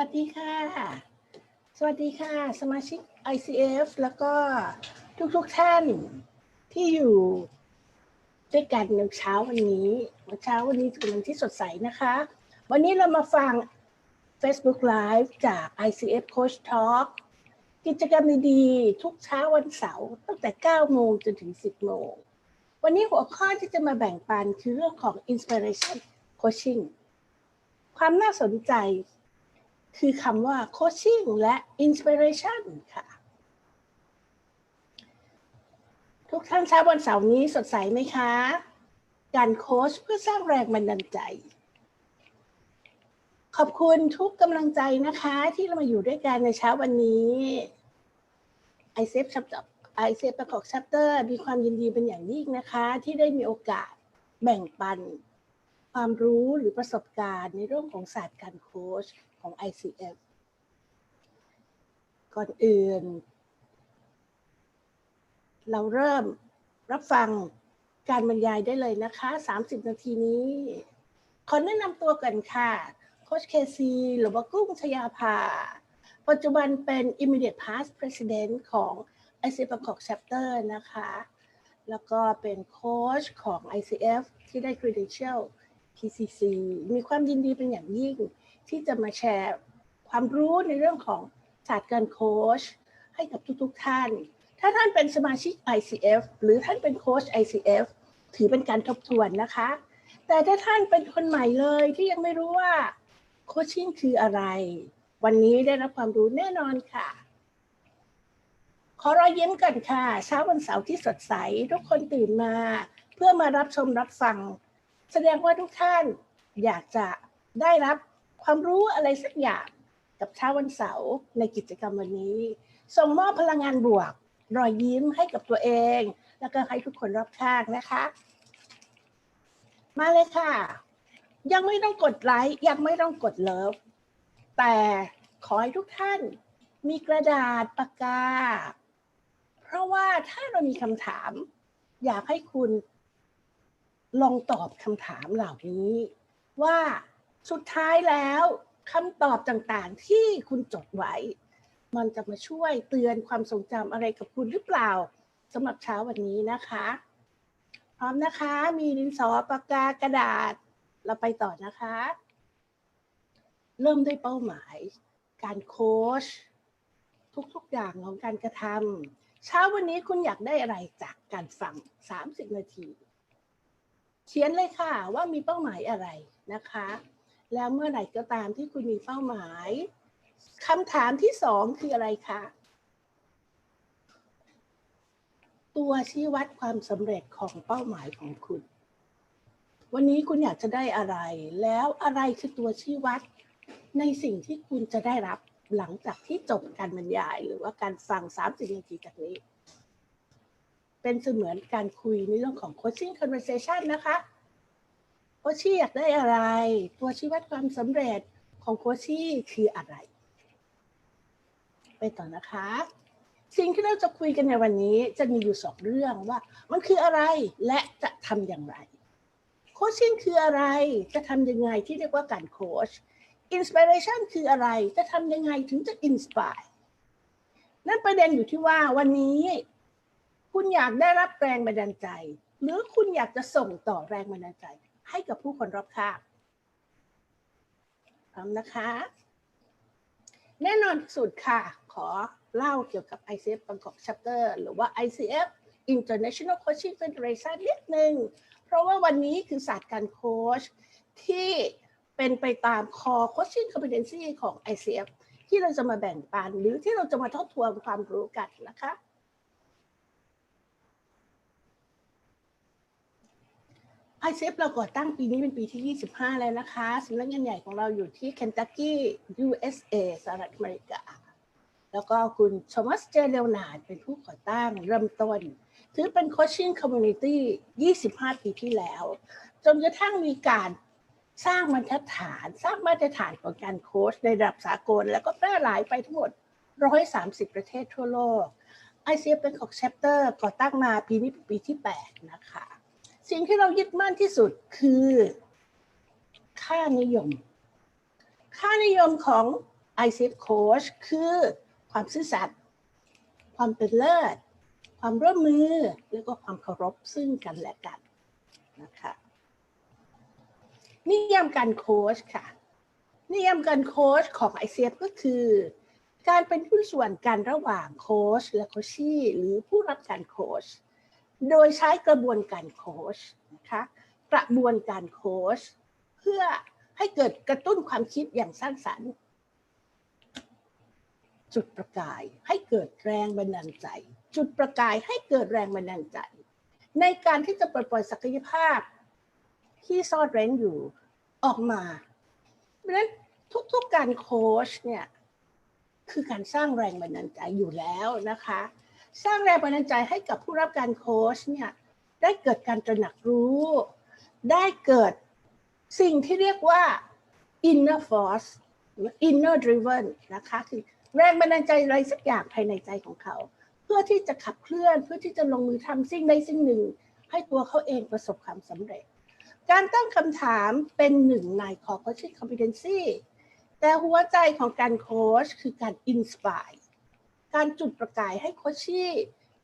วัสดีค่ะสวัสดีค่ะสมาชิก ICF แล้วก็ทุกท่านที่อยู่ด้วยกันในเช้าวันนี้เป็นวันที่สดใสนะคะวันนี้เรามาฟัง Facebook Live จาก ICF Coach Talk กิจกรรมดีๆทุกเช้าวันเสาร์ตั้งแต่ 9 โมงจนถึง 10 โมงวันนี้หัวข้อที่จะมาแบ่งปันคือเรื่องของ Inspiration Coaching ความน่าสนใจคือคำว่า coaching และ inspiration ค่ะทุกท่านเช้าวันเสาร์นี้สดใสไหมคะการโค้ชเพื่อสร้างแรงบันดาลใจขอบคุณทุกกำลังใจนะคะที่เรามาอยู่ด้วยกันในเช้าวันนี้ ICF Cultivating Chapter มีความยินดีเป็นอย่างยิ่งนะคะที่ได้มีโอกาสแบ่งปันความรู้หรือประสบการณ์ในเรื่องของศาสตร์การโค้ชของ ICF ก่อนอื่นเราเริ่มรับฟังการบรรยายได้เลยนะคะ30 นาทีนี้ขอแนะนำตัวกันค่ะโค้ชเคซีหรือว่ากุ้งชยาภาปัจจุบันเป็น Immediate Past President ของ ICF Chapter นะคะแล้วก็เป็นโค้ชของ ICF ที่ได้ Credential PCC มีความยินดีเป็นอย่างยิ่งที่จะมาแชร์ความรู้ในเรื่องของศาสตร์การโค้ชให้กับทุกท่านถ้าท่านเป็นสมาชิก ICF หรือท่านเป็นโค้ช ICF ถือเป็นการทบทวนนะคะแต่ถ้าท่านเป็นคนใหม่เลยที่ยังไม่รู้ว่าโคชชิ่งคืออะไรวันนี้ได้รับความรู้แน่นอนค่ะขอรอยยิ้มกันค่ะเช้าวันเสาร์ที่สดใสทุกคนตื่นมาเพื่อมารับชมรับฟังแสดงว่าทุกท่านอยากจะได้รับความรู้อะไรสักอย่างกับเช้าวันเสาร์ในกิจกรรมวันนี้ส่งมอบพลังงานบวกรอยยิ้มให้กับตัวเองแล้วก็ให้ทุกคนรอบข้างนะคะมาเลยค่ะยังไม่ต้องกดไลค์ยังไม่ต้องกดเลิฟแต่ขอให้ทุกท่านมีกระดาษปากกาเพราะว่าถ้าเรามีคำถามอยากให้คุณลองตอบคำถามเหล่านี้ว่าสุดท้ายแล้วคำตอบต่างๆที่คุณจดไว้มันจะมาช่วยเตือนความทรงจำอะไรกับคุณหรือเปล่าสำหรับเช้าวันนี้นะคะพร้อมนะคะมีดินสอปากกากระดาษเราไปต่อนะคะเริ่มด้วยเป้าหมายการโค้ชทุกๆอย่างของการกระทำเช้าวันนี้คุณอยากได้อะไรจากการฟัง30 นาทีเขียนเลยค่ะว่ามีเป้าหมายอะไรนะคะแล้วเมื่อไหร่ก็ตามที่คุณมีเป้าหมายคำถามที่2คืออะไรคะตัวชี้วัดความสำเร็จของเป้าหมายของคุณวันนี้คุณอยากจะได้อะไรแล้วอะไรคือตัวชี้วัดในสิ่งที่คุณจะได้รับหลังจากที่จบการบรรยายหรือว่าการฟัง30 นาทีจากนี้เป็นเสมือนการคุยในเรื่องของ coaching conversation นะคะโค้ชชี่อยากได้อะไรตัวชี้วัดความสำเร็จของโค้ชชี่คืออะไรไปต่อนะคะสิ่งที่เราจะคุยกันในวันนี้จะมีอยู่2เรื่องว่ามันคืออะไรและจะทำอย่างไรโคชชิ่งคืออะไรจะทำยังไงที่เรียกว่าการโค้ชอินสปิเรชันคืออะไรจะทำยังไงถึงจะอินสปายนั่นประเด็นอยู่ที่ว่าวันนี้คุณอยากได้รับแรงบันดาลใจหรือคุณอยากจะส่งต่อแรงบันดาลใจให้กับผู้คนรอบข้างพร้อมนะคะแน่นอนที่สุดค่ะขอเล่าเกี่ยวกับ ICF Bangkok Chapter หรือว่า ICF International Coaching Federation นิดนึงเพราะว่าวันนี้คือศาสตร์การโค้ชที่เป็นไปตาม Core Coaching Competency ของ ICF ที่เราจะมาแบ่งปันหรือที่เราจะมาทบทวนความรู้กันนะคะICF เราก่อตั้งปีนี้เป็นปีที่25แล้วนะคะสำนักงานใหญ่ของเราอยู่ที่ Kentucky USA สหรัฐอเมริกาแล้วก็คุณโทมัส เจ เลโอนาร์ดเป็นผู้ก่อตั้งเริ่มต้นถือเป็น Coaching Community 25 ปีที่แล้วจนกระทั่งมีการสร้างมาตรฐานของการโค้ชในระดับสากลแล้วก็แพร่หลายไปทั้งหมด130 ประเทศทั่วโลก ICF Bangkok Chapter ก่อตั้งมาปีนี้เป็นปีที่8นะคะสิ่งที่เรายึดมั่นที่สุดคือค่านิยมของ ICF Coach คือความซื่อสัตย์ความเป็นเลิศความร่วมมือและก็ความเคารพซึ่งกันและกันนะคะนิยามการโค้ชค่ะนิยามการโค้ชของ ICF ก็คือการเป็นหุ้นส่วนกันระหว่างโค้ชและโคชชี่หรือผู้รับการโค้ชโดยใช้กระบวนการโค้ชนะคะกระบวนการโค้ชเพื่อให้เกิดกระตุ้นความคิดอย่างสร้างสรรค์จุดประกายให้เกิดแรงบันดาลใจจุดประกายให้เกิดแรงบันดาลใจในการที่จะปล่อยศักยภาพที่ซ่อนเร้นอยู่ออกมาเพราะฉะนั้นทุกๆการโค้ชเนี่ยคือการสร้างแรงบันดาลใจอยู่แล้วนะคะสร้างแรงบันดาลใจให้กับผู้รับการโค้ชเนี่ยได้เกิดการตระหนักรู้ได้เกิดสิ่งที่เรียกว่า inner force inner driven นะคะคือแรงบันดาลใจอะไรสักอย่างภายในใจของเขาเพื่อที่จะขับเคลื่อนเพื่อที่จะลงมือทำสิ่งใดสิ่งหนึ่งให้ตัวเขาเองประสบความสำเร็จการตั้งคำถามเป็นหนึ่งในCultivating Competency แต่หัวใจของการโค้ชคือการ inspire การจุดประกายให้โคชชี่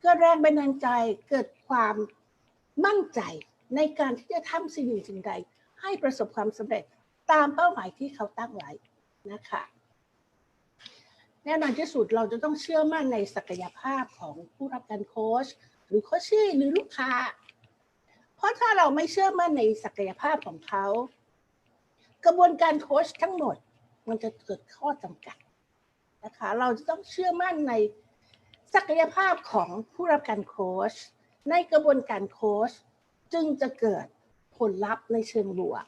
เกิดแรงบันดาลใจเกิดความมั่นใจในการที่จะทำสิ่งหนึ่งสิ่งใดให้ประสบความสำเร็จตามเป้าหมายที่เขาตั้งไว้นะคะแน่นอนที่สุดเราจะต้องเชื่อมั่นในศักยภาพของผู้รับการโค้ชหรือโคชชี่หรือลูกค้าเพราะถ้าเราไม่เชื่อมั่นในศักยภาพของเขากระบวนการโค้ชทั้งหมดมันจะเกิดข้อจำกัดนะคะเราจะต้องเชื่อมั่นในศักยภาพของผู้รับการโค้ชในกระบวนการโค้ชจึงจะเกิดผลลัพธ์ในเชิงบวก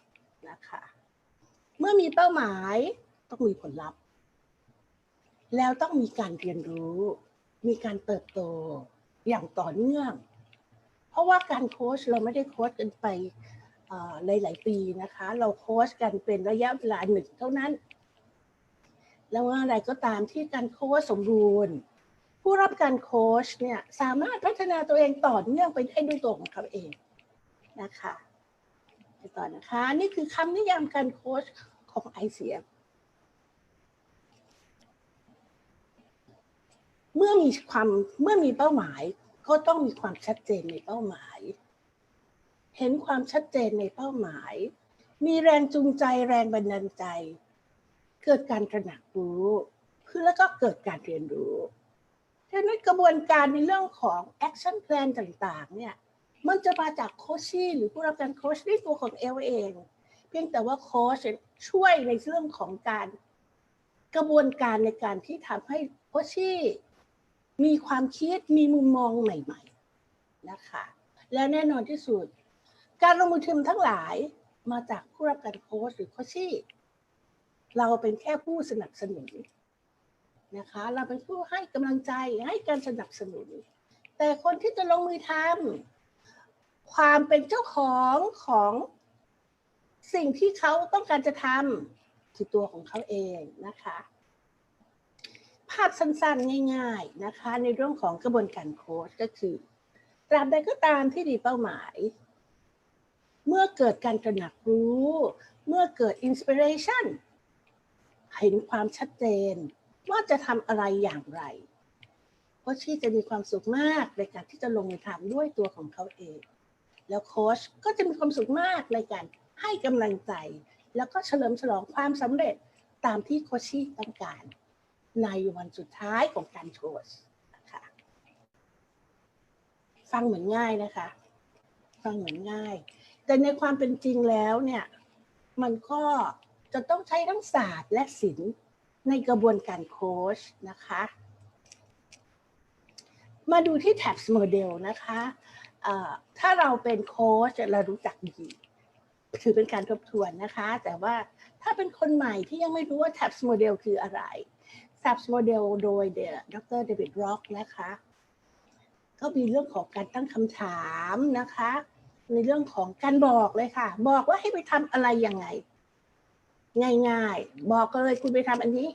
นะคะเมื่อมีเป้าหมายต้องมีผลลัพธ์แล้วต้องมีการเรียนรู้มีการเติบโตอย่างต่อเนื่องเพราะว่าการโค้ชเราไม่ได้โค้ชกันไปหลายๆปีนะคะเราโค้ชกันเป็นระยะเวลาหนึ่งเท่านั้นแล้วอะไรก็ตามที่การโค้ชสมบูรณ์ผู้รับการโค้ชเนี่ยสามารถพัฒนาตัวเองต่อเนื่องไปได้ด้วยตัวของเขาเองนะคะไปต่อนะคะนี่คือคำนิยามการโค้ชของ ICF เมื่อมีเป้าหมายก็ต้องมีความชัดเจนในเป้าหมายเห็นความชัดเจนในเป้าหมายมีแรงจูงใจแรงบันดาลใจเกิดการตระหนักรู้แล้วก็เกิดการเรียนรู้ฉะนั้นกระบวนการในเรื่องของ action plan ต่างๆเนี่ยมันจะมาจากโคชชี่หรือผู้รับการโค้ชด้วยตัวของเองเพียงแต่ว่าโค้ชช่วยในเรื่องของการกระบวนการในการที่ทำให้โคชชี่มีความคิดมีมุมมองใหม่ๆนะคะแล้วแน่นอนที่สุดการลงมือทำทั้งหลายมาจากผู้รับการโค้ชหรือโคชชี่เราเป็นแค่ผู้สนับสนุนนะคะเราเป็นผู้ให้กำลังใจให้การสนับสนุนแต่คนที่จะลงมือทำความเป็นเจ้าของสิ่งที่เขาต้องการจะทำคือตัวของเขาเองนะคะภาพสั้นๆง่ายๆนะคะในเรื่องของกระบวนการโค้ชก็คือตราบใดก็ตามที่มีเป้าหมายเมื่อเกิดการตระหนักรู้เมื่อเกิดอินสปิเรชันเห็นความชัดเจนว่าจะทำอะไรอย่างไรโค้ชที่จะมีความสุขมากในการที่จะลงมือทำด้วยตัวของเขาเองแล้วโค้ชก็จะมีความสุขมากในการให้กำลังใจแล้วก็เฉลิมฉลองความสำเร็จตามที่โค้ชที่ต้องการในวันสุดท้ายของการโค้ชนะคะฟังเหมือนง่ายนะคะฟังเหมือนง่ายแต่ในความเป็นจริงแล้วเนี่ยมันก็จะต้องใช้ทั้งศาสตร์และศิลป์ในกระบวนการโค้ชนะคะมาดูที่ TAPS Model นะคะถ้าเราเป็นโค้ชเรารู้จักดีถือเป็นการทบทวนนะคะแต่ว่าถ้าเป็นคนใหม่ที่ยังไม่รู้ว่า TAPS Model คืออะไร TAPS Model โดยดร. เดวิดร็อกนะคะก็มีเรื่องของการตั้งคำถามนะคะในเรื่องของการบอกเลยค่ะบอกว่าให้ไปทำอะไรยังไงง่ายๆบอกเลยคุณไปทำอันนี้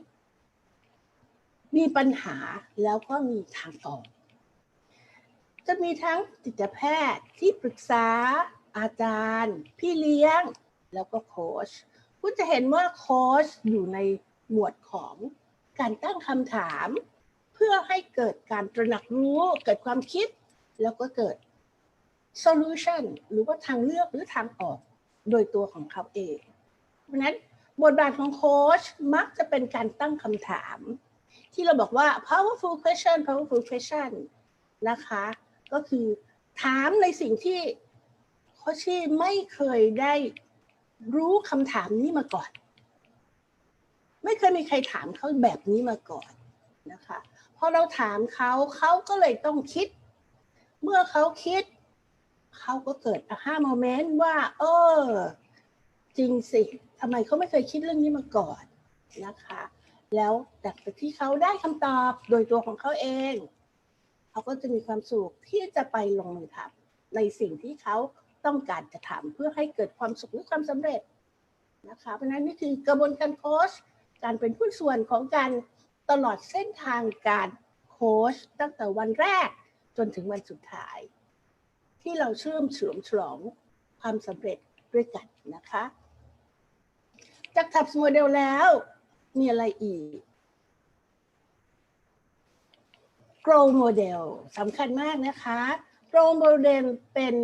มีปัญหาแล้วก็มีทางออกจะมีทั้งจิตแพทย์ที่ปรึกษาอาจารย์พี่เลี้ยงแล้วก็โค้ชคุณจะเห็นว่าโค้ชอยู่ในหมวดของ การตั้งคำถามเพื่อให้เกิดการตระหนักรู้เกิดความคิดแล้วก็เกิด solution หรือว่าทางเลือกหรือทางออกโดยตัวของเขาเองเพราะฉะนั้นบทบาทของโค้ชมักจะเป็นการตั้งคำถามที่เราบอกว่า powerful question นะคะก็คือถามในสิ่งที่โค้ชไม่เคยได้รู้คำถามนี้มาก่อนไม่เคยมีใครถามเขาแบบนี้มาก่อนนะคะพอเราถามเขาก็เลยต้องคิดเมื่อเขาคิดเขาก็เกิดaha moment ว่าจริงสิทำไมเขาไม่เคยคิดเรื่องนี้มาก่อนนะคะแล้วจากที่เขาได้คำตอบโดยตัวของเขาเองเขาก็จะมีความสุขที่จะไปลงมือทำในสิ่งที่เขาต้องการจะทำเพื่อให้เกิดความสุขหรือความสำเร็จนะคะเพราะฉะนั้นนี่คือกระบวนการโค้ชการเป็นผู้ส่วนของการตลอดเส้นทางการโค้ชตั้งแต่วันแรกจนถึงวันสุดท้ายที่เราเฉลิมฉลองความสำเร็จด้วยกันนะคะจากทับโมเดลแล้วมีอะไรอีก Grow Model สำคัญมากนะคะ Grow Model เป็น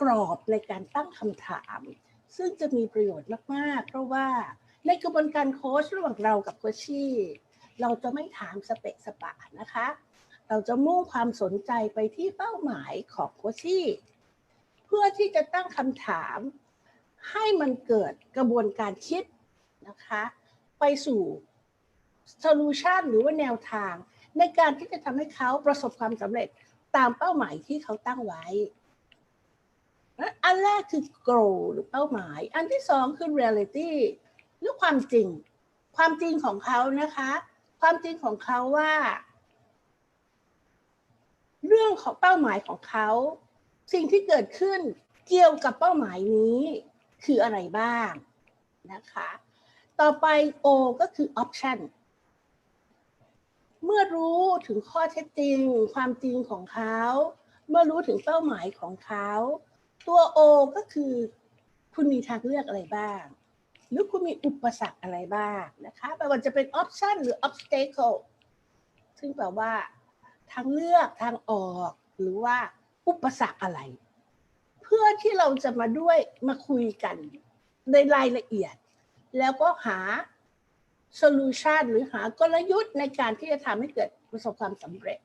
กรอบในการตั้งคำถามซึ่งจะมีประโยชน์มากๆเพราะว่าในกระบวนการโค้ชระหว่างเรากับโค้ชชี่เราจะไม่ถามสเปะสปะนะคะเราจะมุ่งความสนใจไปที่เป้าหมายของโค้ชชี่เพื่อที่จะตั้งคำถามให้มันเกิดกระบวนการคิดนะคะไปสู่ solution หรือว่าแนวทางในการที่จะทำให้เขาประสบความสำเร็จตามเป้าหมายที่เขาตั้งไว้อันแรกคือ goal หรือเป้าหมายอันที่สองคือ reality หรือความจริงของเขานะคะความจริงของเขาว่าเรื่องของเป้าหมายของเขาสิ่งที่เกิดขึ้นเกี่ยวกับเป้าหมายนี้คืออะไรบ้างนะคะต่อไป O ก็คือ option เมื่อรู้ถึงข้อเท็จจริงความจริงของเขาเมื่อรู้ถึงเป้าหมายของเขาตัว O ก็คือคุณมีทางเลือกอะไรบ้างหรือคุณมีอุปสรรคอะไรบ้างนะคะไม่ว่าจะเป็น option หรือ obstacle ซึ่งแปลว่าทางเลือกทางออกหรือว่าอุปสรรคอะไรเพื่อที่เราจะมาคุยกันในรายละเอียดแล้วก็หา solution หรือหากลยุทธ์ในการที่จะทำให้เกิดประสบความสำเร็จ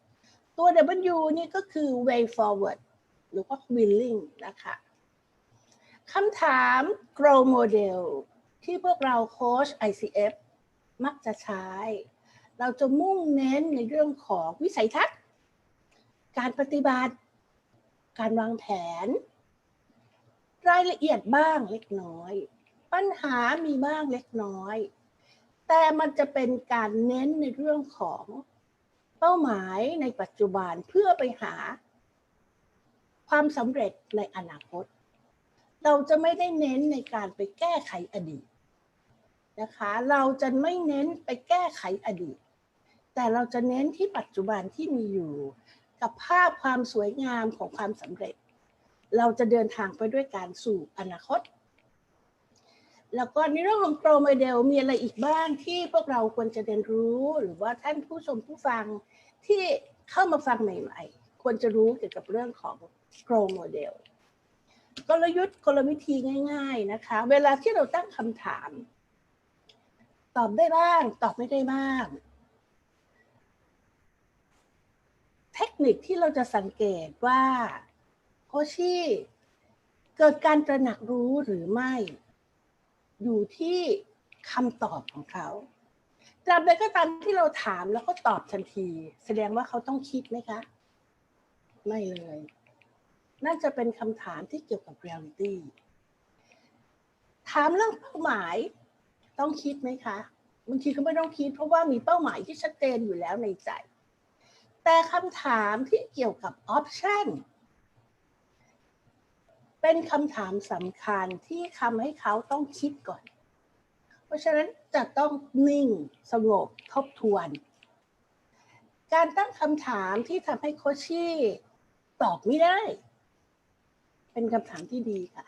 ตัว W นี่ก็คือ way forward หรือว่า willing นะคะคำถาม grow model ที่พวกเราโค้ช ICF มักจะใช้เราจะมุ่งเน้นในเรื่องของวิสัยทัศน์การปฏิบัติการวางแผนรายละเอียดบ้างเล็กน้อยปัญหามีบ้างเล็กน้อยแต่มันจะเป็นการเน้นในเรื่องของเป้าหมายในปัจจุบันเพื่อไปหาความสำเร็จในอนาคตเราจะไม่ได้เน้นในการไปแก้ไขอดีตนะคะเราจะไม่เน้นไปแก้ไขอดีตแต่เราจะเน้นที่ปัจจุบันที่มีอยู่กับภาพความสวยงามของความสำเร็จเราจะเดินทางไปด้วยการสู่อนาคตแล้วก็ในเรื่องของ Grow Model มีอะไรอีกบ้างที่พวกเราควรจะเรียนรู้หรือว่าท่านผู้ชมผู้ฟังที่เข้ามาฟังใหม่ๆควรจะรู้เกี่ยวกับเรื่องของ Grow Model กลยุทธ์กลวิธีง่ายๆนะคะเวลาที่เราตั้งคำถามตอบได้บ้างตอบไม่ได้บ้างเทคนิคที่เราจะสังเกตว่าโค้ชชี่เกิดการตระหนักรู้หรือไม่อยู่ที่คำตอบของเขาตราบใดก็ตามที่เราถามแล้วก็ตอบทันทีแสดงว่าเขาต้องคิดไหมคะไม่เลยน่าจะเป็นคำถามที่เกี่ยวกับ reality ถามเรื่องเป้าหมายต้องคิดไหมคะบางทีก็ไม่ต้องคิดเพราะว่ามีเป้าหมายที่ชัดเจนอยู่แล้วในใจแต่คำถามที่เกี่ยวกับ option เป็นคำถามสำคัญที่ทำให้เขาต้องคิดก่อนเพราะฉะนั้นจะต้องนิ่งสงบทบทวนการตั้งคำถามที่ทำให้โค้ชชี่ตอบไม่ได้เป็นคำถามที่ดีค่ะ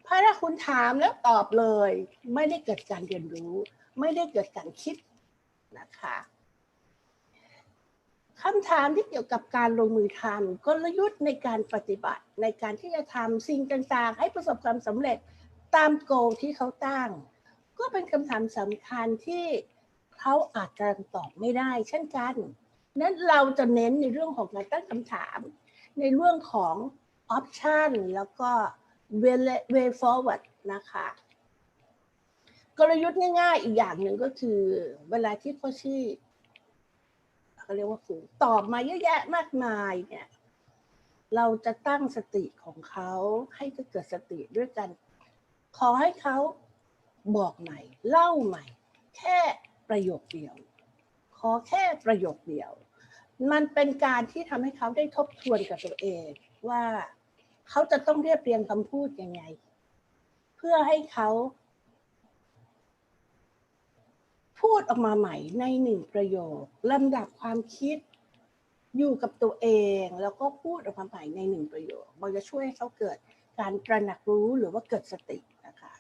เพราะถ้าคุณถามแล้วตอบเลยไม่ได้เกิดการเรียนรู้ ไม่ได้เกิดการคิดนะคะคำถามที่เกี่ยวกับการลงมือทำกลยุทธ์ในการปฏิบัติในการที่จะทำสิ่งต่างๆให้ประสบความสำเร็จตามโกที่เขาตั้งก็เป็นคำถามสำคัญที่เขาอาจจะตอบไม่ได้เช่นกันนั้นเราจะเน้นในเรื่องของการตั้งคำถามในเรื่องของ option แล้วก็ way forward นะคะกลยุทธ์ง่ายๆอีกอย่างหนึ่งก็คือเวลาที่โคชชี่เขาเรียกว่าฝูงตอบมาเยอะแยะมากมายเนี่ยเราจะตั้งสติของเขาให้เกิดสติด้วยกันขอให้เขาบอกใหม่เล่าใหม่แค่ประโยคเดียวขอแค่ประโยคเดียวมันเป็นการที่ทำให้เขาได้ทบทวนกับตัวเองว่าเขาจะต้องเรียบเรียงคำพูดยังไงเพื่อให้เขาพูดออกมาใหม่ในหนึ่งประโยคลำดับความคิดอยู่กับตัวเองแล้วก็พูดออกมาใหม่ในหนึ่งประโยคมันจะช่วยให้เขาเกิดการตระหนักรู้หรือว่าเกิดสตินะคะ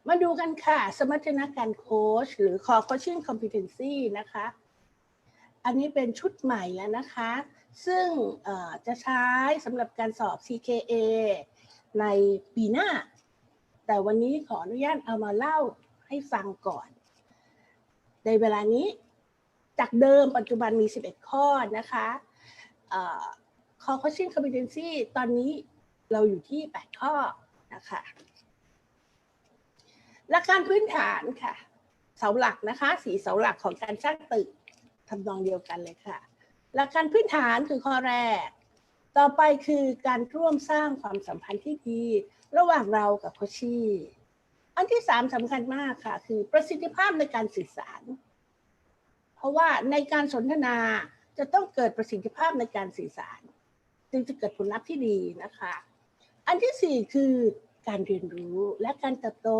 มาดูกันค่ะสมรรถนะการโค้ชหรือ Coaching Competency นะคะอันนี้เป็นชุดใหม่แล้วนะคะซึ่งจะใช้สำหรับการสอบ CKA ในปีหน้าแต่วันนี้ขออนุญาตเอามาเล่าให้ฟังก่อนในเวลานี้จากเดิมปัจจุบันมี11ข้อนะคะCoaching Competency ตอนนี้เราอยู่ที่8ข้อนะคะหลักการพื้นฐานค่ะเสาหลักนะคะ4เสาหลักของการสร้างตึกทำนองเดียวกันเลยค่ะหลักการพื้นฐานคือข้อแรกต่อไปคือการร่วมสร้างความสัมพันธ์ที่ดีระหว่างเรากับโคชชี่อันที่3สำคัญมากค่ะคือประสิทธิภาพในการสื่อสารเพราะว่าในการสนทนาจะต้องเกิดประสิทธิภาพในการสื่อสารจึงจะเกิดผลลัพธ์ที่ดีนะคะอันที่4คือการเรียนรู้และการเติบโต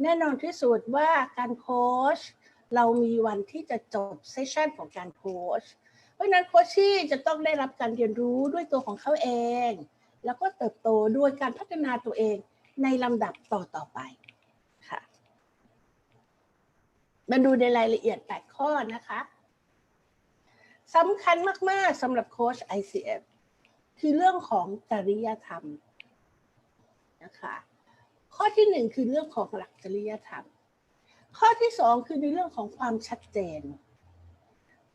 แน่นอนที่สุดว่าการโค้ชเรามีวันที่จะจบเซสชั่นของการโค้ชเพราะฉะนั้นโค้ชชี่จะต้องได้รับการเรียนรู้ด้วยตัวของเขาเองแล้วก็เติบโตด้วยการพัฒนาตัวเองในลำดับต่อไปค่ะมาดูในรายละเอียด8ข้อนะคะสำคัญมากๆสำหรับโค้ช ICF คือเรื่องของจริยธรรมนะคะข้อที่1คือเรื่องของหลักจริยธรรมข้อที่2คือในเรื่องของความชัดเจน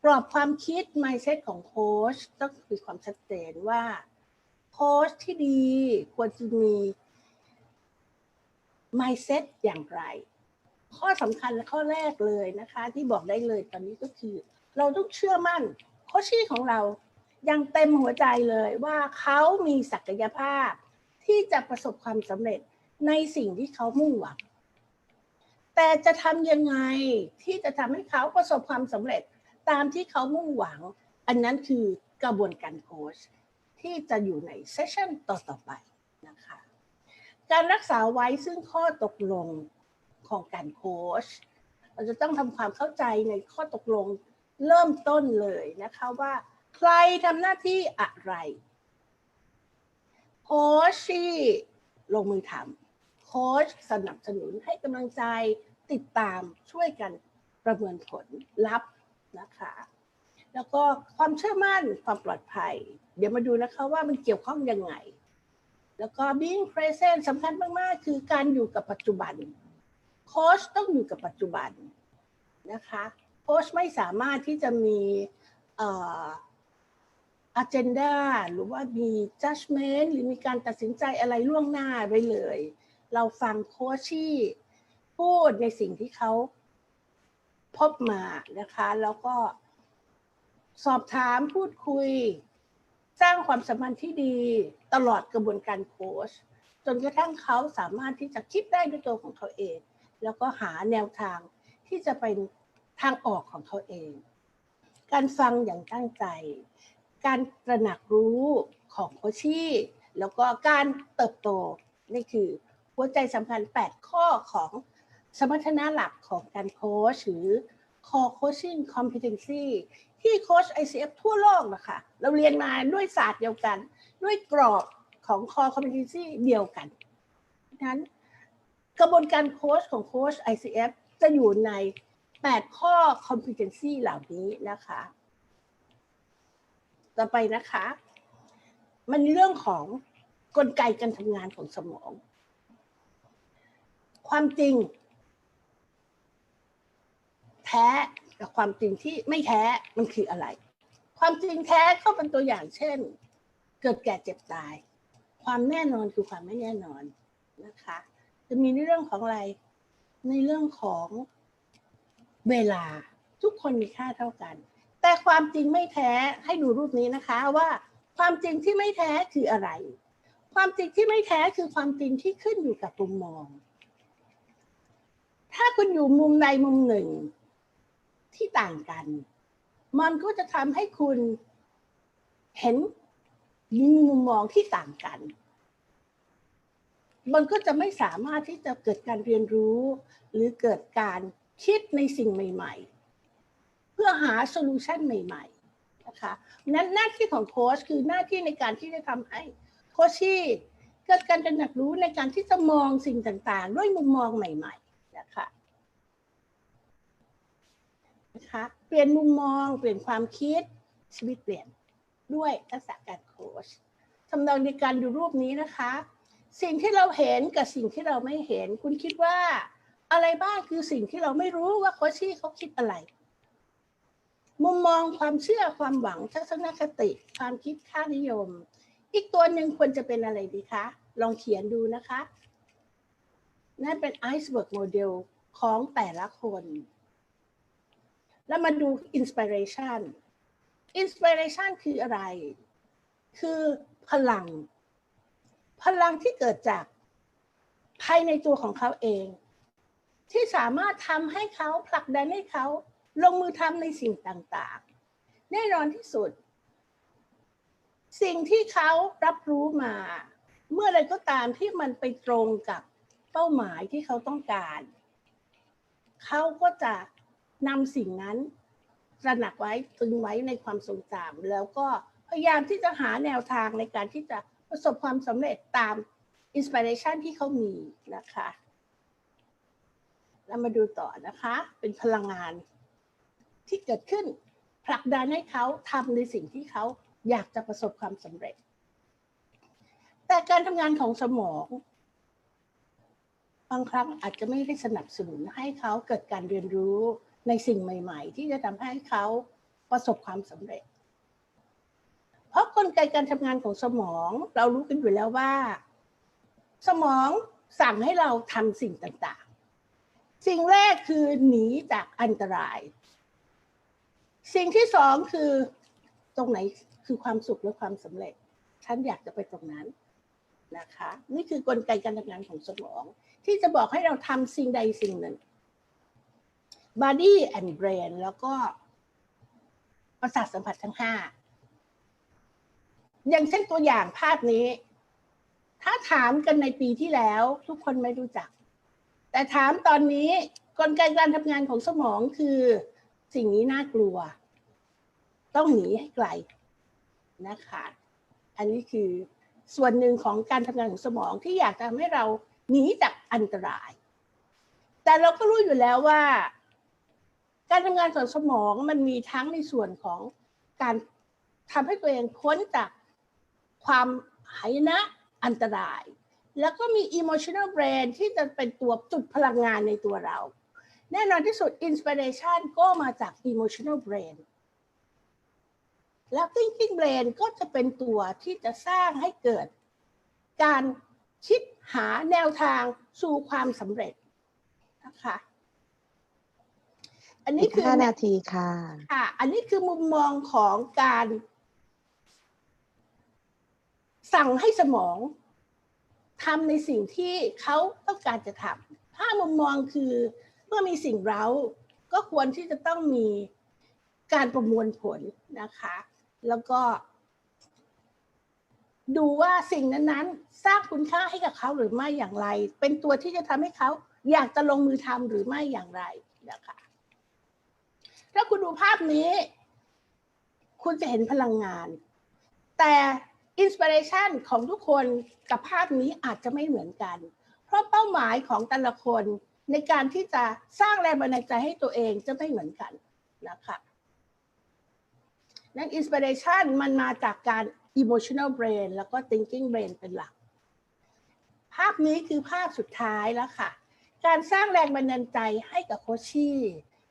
กรอบความคิด mindset ของโค้ชต้องมีความชัดเจนว่าโค้ชที่ดีควรจะมี mindset อย่างไรข้อสำคัญและข้อแรกเลยนะคะที่บอกได้เลยตอนนี้ก็คือเราต้องเชื่อมั่นโค้ชชี่ของเรายังเต็มหัวใจเลยว่าเขามีศักยภาพที่จะประสบความสำเร็จในสิ่งที่เขามุ่งหวังแต่จะทำยังไงที่จะทำให้เขาประสบความสำเร็จตามที่เขามุ่งหวังอันนั้นคือกระบวนการโค้ชที่จะอยู่ในเซสชั่นต่อไปนะคะการรักษาไว้ซึ่งข้อตกลงของการโค้ชเราจะต้องทำความเข้าใจในข้อตกลงเริ่มต้นเลยนะคะว่าใครทำหน้าที่อะไรโค้ชที่ลงมือทำโค้ชสนับสนุนให้กำลังใจติดตามช่วยกันประเมินผลลัพธ์นะคะแล้วก็ความเชื่อมั่นความปลอดภัยเดี๋ยวมาดูนะคะว่ามันเกี่ยวข้องยังไงแล้วก็ being present สำคัญมากๆคือการอยู่กับปัจจุบันโค้ชต้องอยู่กับปัจจุบันนะคะโค้ชไม่สามารถที่จะมีagenda หรือว่ามี judgment หรือมีการตัดสินใจอะไรล่วงหน้าไปเลยเราฟังโค้ชที่พูดในสิ่งที่เขาพบมานะคะแล้วก็สอบถามพูดคุยสร้างความสัมพันธ์ที่ดีตลอดกระบวนการโค้ชจนกระทั่งเขาสามารถที่จะคิดได้ด้วยตัวของเขาเองแล้วก็หาแนวทางที่จะเป็นทางออกของเขาเองการฟังอย่างตั้งใจการตระหนักรู้ของโค้ชชี่แล้วก็การเติบโตนี่คือหัวใจสำคัญ8ข้อของสมรรถนะหลักของการโค้ชหรือ Core Coaching Competency ที่โค้ช ICF ทั่วโลกนะคะเราเรียนมาด้วยศาสตร์เดียวกันด้วยกรอบของ Core Competency เดียวกันนั้น กระบวนการโค้ชของโค้ช ICF จะอยู่ใน8ข้อ Competency เหล่านี้นะคะต่อไปนะคะมันเรื่องของกลไกการทำงานของสมองความจริงแท้กับความจริงที่ไม่แท้มันคืออะไรความจริงแท้ก็เป็นตัวอย่างเช่นเกิดแก่เจ็บตายความแน่นอนคือความไม่แน่นอนนะคะจะมีในเรื่องของอะไรในเรื่องของเวลาทุกคนมีค่าเท่ากันแต่ความจริงไม่แท้ให้ดูรูปนี้นะคะว่าความจริงที่ไม่แท้คืออะไรความจริงที่ไม่แท้คือความจริงที่ขึ้นอยู่กับมุมมองถ้าคุณอยู่มุมใดมุมหนึ่งที่ต่างกันมันก็จะทำให้คุณเห็นมีมุมมองที่ต่างกันมันก็จะไม่สามารถที่จะเกิดการเรียนรู้หรือเกิดการคิดในสิ่งใหม่ๆเพื่อหาโซลูชันใหม่ๆนะคะนั้นหน้าที่ของโค้ชคือหน้าที่ในการที่จะทำให้โค้ชที่เกิดการตระหนักรู้ในการที่จะมองสิ่งต่างๆด้วยมุมมองใหม่ๆนะคะเปลี่ยนมุมมองเปลี่ยนความคิดชีวิตเปลี่ยนด้วยทักษะการโค้ชทำนองในการดูรูปนี้นะคะสิ่งที่เราเห็นกับสิ่งที่เราไม่เห็นคุณคิดว่าอะไรบ้างคือสิ่งที่เราไม่รู้ว่าโค้ชที่เขาคิดอะไรมุมมองความเชื่อความหวังทัศนคติความคิดค่านิยมอีกตัวหนึ่งควรจะเป็นอะไรดีคะลองเขียนดูนะคะนั่นเป็นไอซ์เบิร์กโมเดลของแต่ละคนแล้วมาดูอินสปิเรชันคืออะไรคือพลังที่เกิดจากภายในตัวของเขาเองที่สามารถทำให้เขาผลักดันให้เขาลงมือทำในสิ่งต่างๆแน่นอนที่สุดสิ่งที่เขารับรู้มาเมื่อใดก็ตามที่มันไปตรงกับเป้าหมายที่เขาต้องการเขาก็จะนำสิ่งนั้นตระหนักไว้ตึงไว้ในความทรงจำแล้วก็พยายามที่จะหาแนวทางในการที่จะประสบความสำเร็จตามอินสปิเรชันที่เขามีนะคะเรามาดูต่อนะคะเป็นพลังงานที่เกิดขึ้นผลักดันให้เขาทำในสิ่งที่เขาอยากจะประสบความสำเร็จแต่การทำงานของสมองบางครั้งอาจจะไม่ได้สนับสนุนให้เขาเกิดการเรียนรู้ในสิ่งใหม่ๆที่จะทำให้เขาประสบความสำเร็จเพราะกลไกการทำงานของสมองเรารู้กันอยู่แล้วว่าสมองสั่งให้เราทำสิ่งต่างๆสิ่งแรกคือหนีจากอันตรายสิ่งที่สองคือตรงไหนคือความสุขและความสำเร็จฉันอยากจะไปตรงนั้นนะคะนี่คือกลไกการทำงานของสมองที่จะบอกให้เราทำสิ่งใดสิ่งหนึ่ง body and brain แล้วก็ประสาทสัมผัสทั้ง5อย่างเช่นตัวอย่างภาพนี้ถ้าถามกันในปีที่แล้วทุกคนไม่รู้จักแต่ถามตอนนี้กลไกการทำงานของสมองคือสิ่งนี้น่ากลัวต้องหนีให้ไกลนะคะอันนี้คือส่วนหนึ่งของการทำงานของสมองที่อยากทำให้เราหนีจากอันตรายแต่เราก็รู้อยู่แล้วว่าการทำงานของสมองมันมีทั้งในส่วนของการทำให้ตัวเองพ้นจากความหายนะอันตรายแล้วก็มี emotional brain ที่จะเป็นตัวจุดพลังงานในตัวเราแน่นอนที่สุด inspiration ก็มาจาก emotional brain แล้ว thinking brain ก็จะเป็นตัวที่จะสร้างให้เกิดการคิดหาแนวทางสู่ความสำเร็จนะคะอันนี้คือ5 นาทีค่ะอันนี้คือมุมมองของการสั่งให้สมองทำในสิ่งที่เขาต้องการจะทำถ้ามุมมองคือเมื่อมีสิ่งเร้าก็ควรที่จะต้องมีการประมวลผลนะคะแล้วก็ดูว่าสิ่งนั้นๆสร้างคุณค่าให้กับเขาหรือไม่อย่างไรเป็นตัวที่จะทำให้เขาอยากจะลงมือทำหรือไม่อย่างไรนะคะถ้าคุณดูภาพนี้คุณจะเห็นพลังงานแต่อินสปิเรชันของทุกคนกับภาพนี้อาจจะไม่เหมือนกันเพ ราะเป้าหมายของแต่ละคนในการที่จะสร้างแรงบันดาลใจให้ตัวเองจะไม่เหมือนกันนะคะนั้น inspiration มันมาจากการ emotional brain แล้วก็ thinking brain เป็นหลักภาพนี้คือภาพสุดท้ายแล้วค่ะการสร้างแรงบันดาลใจให้กับโคชชี่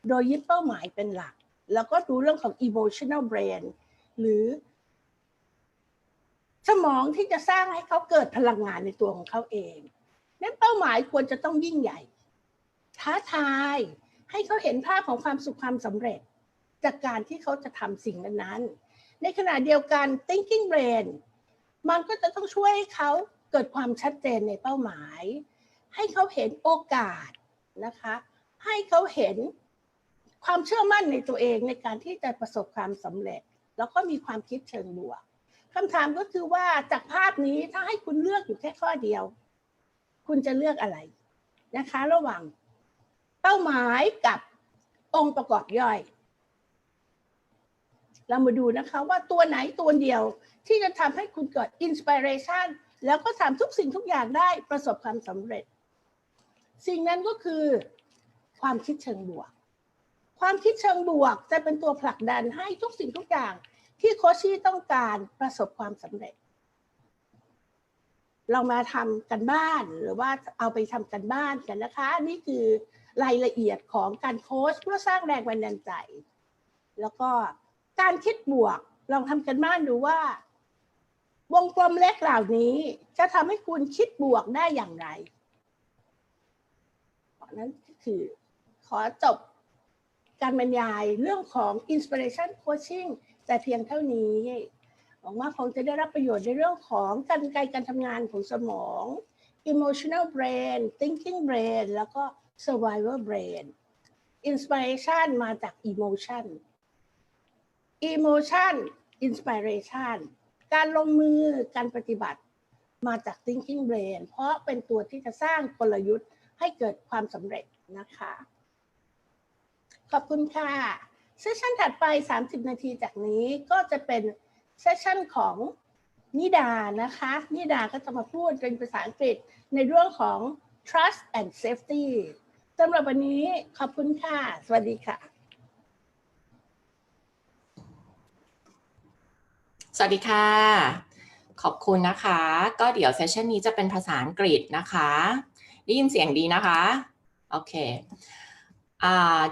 โดยยึดเป้าหมายเป็นหลักแล้วก็ดูเรื่องของ emotional brain หรือสมองที่จะสร้างให้เขาเกิดพลังงานในตัวของเขาเองนั้นเป้าหมายควรจะต้องยิ่งใหญ่ท้าทายให้เขาเห็นภาพของความสุขความสำเร็จจากการที่เขาจะทำสิ่งนั้นๆในขณะเดียวกัน thinking brain มันก็จะต้องช่วยให้เขาเกิดความชัดเจนในเป้าหมายให้เขาเห็นโอกาสนะคะให้เขาเห็นความเชื่อมั่นในตัวเองในการที่จะประสบความสำเร็จแล้วก็มีความคิดเชิงบวกคำถามก็คือว่าจากภาพนี้ถ้าให้คุณเลือกอยู่แค่ข้อเดียวคุณจะเลือกอะไรนะคะระหว่างเป้าหมายกับองค์ประกอบย่อยเรามาดูนะคะว่าตัวไหนตัวเดียวที่จะทำให้คุณเกิดอินสปิเรชันแล้วก็ทำทุกสิ่งทุกอย่างได้ประสบความสำเร็จสิ่งนั้นก็คือความคิดเชิงบวกความคิดเชิงบวกจะเป็นตัวผลักดันให้ทุกสิ่งทุกอย่างที่โคชชี่ต้องการประสบความสำเร็จเรามาทำกันบ้านหรือว่าเอาไปทำกันบ้านกันนะคะนี่คือรายละเอียดของการโค้ชเพื่อสร้างแรงบันดาลใจแล้วก็การคิดบวกลองทำกันบ้านดูว่าวงกลมเล็กเหล่านี้จะทำให้คุณคิดบวกได้อย่างไรเพราะนั้นคือขอจบการบรรยายเรื่องของ Inspiration Coaching แต่เพียงเท่านี้หวังว่าคงจะได้รับประโยชน์ในเรื่องของกลไกการทำงานของสมอง Emotional Brain Thinking Brain แล้วก็ Survival Brain Inspiration มาจาก Emotion Inspiration การลงมือการปฏิบัติมาจาก Thinking Brain เพราะเป็นตัวที่จะสร้างกลยุทธ์ให้เกิดความสำเร็จนะคะขอบคุณค่ะเซสชันถัดไป30นาทีจากนี้ก็จะเป็นเซสชันของนิดานะคะนิดาก็จะมาพูดเป็นภาษาอังกฤษในเรื่องของ trust and safety สำหรับวันนี้ขอบคุณค่ะสวัสดีค่ะสวัสดีค่ะขอบคุณนะคะก็เดี๋ยวเซสชันนี้จะเป็นภาษาอังกฤษนะคะได้ยินเสียงดีนะคะโอเค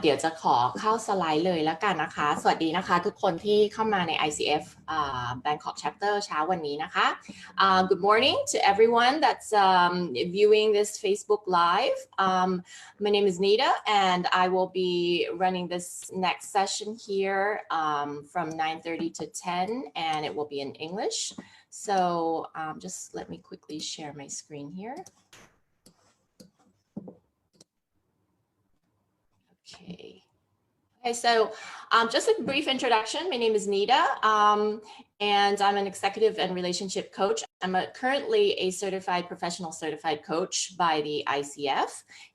เดี๋ยวจะขอเข้าสไลด์เลยแล้วกันนะคะสวัสดีนะคะทุกคนที่เข้ามาใน ICF Bangkok Chapter เช้าวันนี้นะคะ Good morning to everyone that's viewing this Facebook Live. My name is Nita and I will be running this next session here from 9:30 to 10 and it will be in English. So just let me quickly share my screen here. Okay, so just a brief introduction. My name is Nita, and I'm an executive and relationship coach. I'm currently a professional certified coach by the ICF.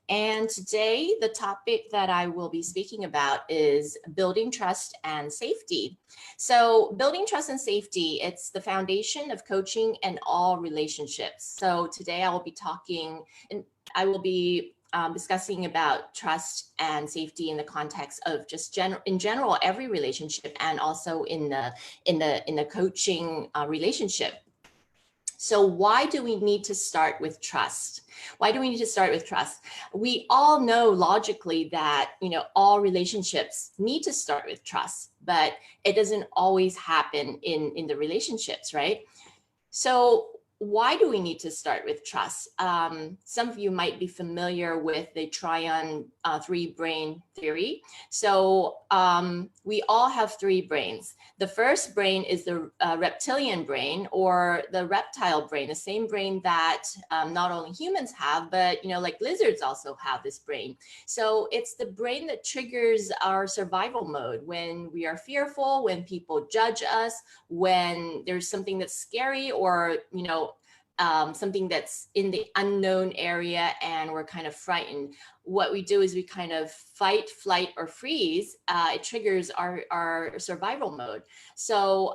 And today, the topic that I will be speaking about is building trust and safety. So building trust and safety, it's the foundation of coaching and all relationships. So today I will be discussing about trust and safety in the context of just in general every relationship and also in the coaching relationship. So why do we need to start with trust? Why do we need to start with trust? We all know logically that all relationships need to start with trust, but it doesn't always happen in the relationships, right? So why do we need to start with trust? Some of you might be familiar with the Trion three-brain theory. So we all have three brains. The first brain is the reptilian brain or the reptile brain, the same brain that not only humans have, but like lizards also have this brain. So it's the brain that triggers our survival mode when we are fearful, when people judge us, when there's something that's scary or something that's in the unknown area and we're kind of frightened. What we do is we kind of fight, flight, or freeze. It triggers our survival mode. So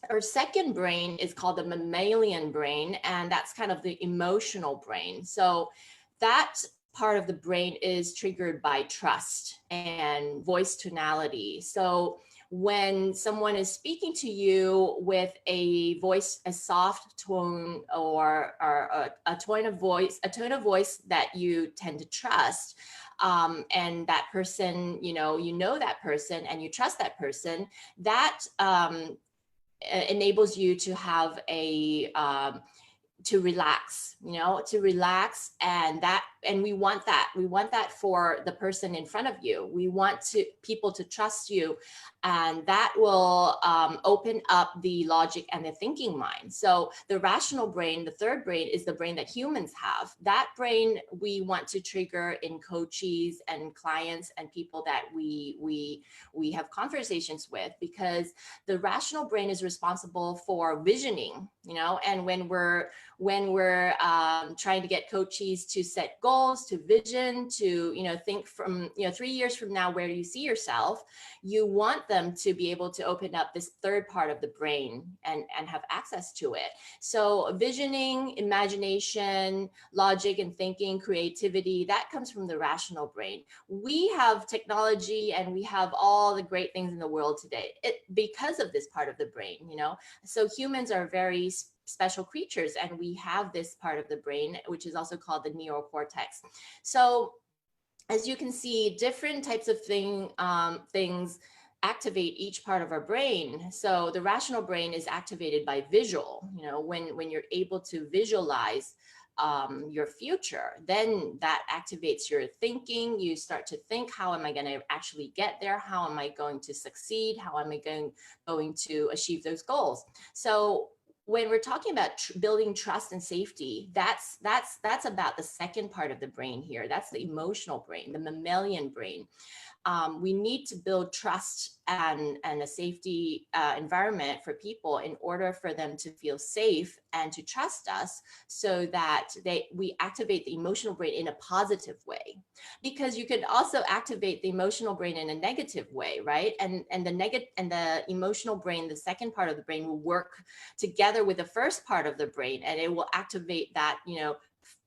Our second brain is called the mammalian brain, and that's kind of the emotional brain. So that part of the brain is triggered by trust and voice tonality. So when someone is speaking to you with a voice, a soft tone, or a tone of voice that you tend to trust, and that person, you know that person and you trust that person, that enables you to have a to relax, and we want that for the person in front of you. We want people to trust you, and that will open up the logic and the thinking mind. So the rational brain, the third brain, is the brain that humans have. That brain we want to trigger in coaches and clients and people that we have conversations with, because the rational brain is responsible for visioning, and when we're trying to get coaches to set goals, to vision, to think from 3 years from now, where do you see yourself? You want them to be able to open up this third part of the brain and have access to it. So visioning, imagination, logic and thinking, creativity, that comes from the rational brain. We have technology and we have all the great things in the world today because of this part of the brain. So humans are very special creatures, and we have this part of the brain, which is also called the neocortex. So as you can see, different types of things activate each part of our brain. So the rational brain is activated by visual, when you're able to visualize your future, then that activates your thinking. You start to think, how am I going to actually get there? How am I going to succeed? How am I going to achieve those goals? So when we're talking about building trust and safety, that's about the second part of the brain here. That's the emotional brain, the mammalian brain. We need to build trust and a safety environment for people in order for them to feel safe and to trust us, so that we activate the emotional brain in a positive way. Because you can also activate the emotional brain in a negative way, right? And the emotional brain, the second part of the brain, will work together with the first part of the brain, and it will activate that,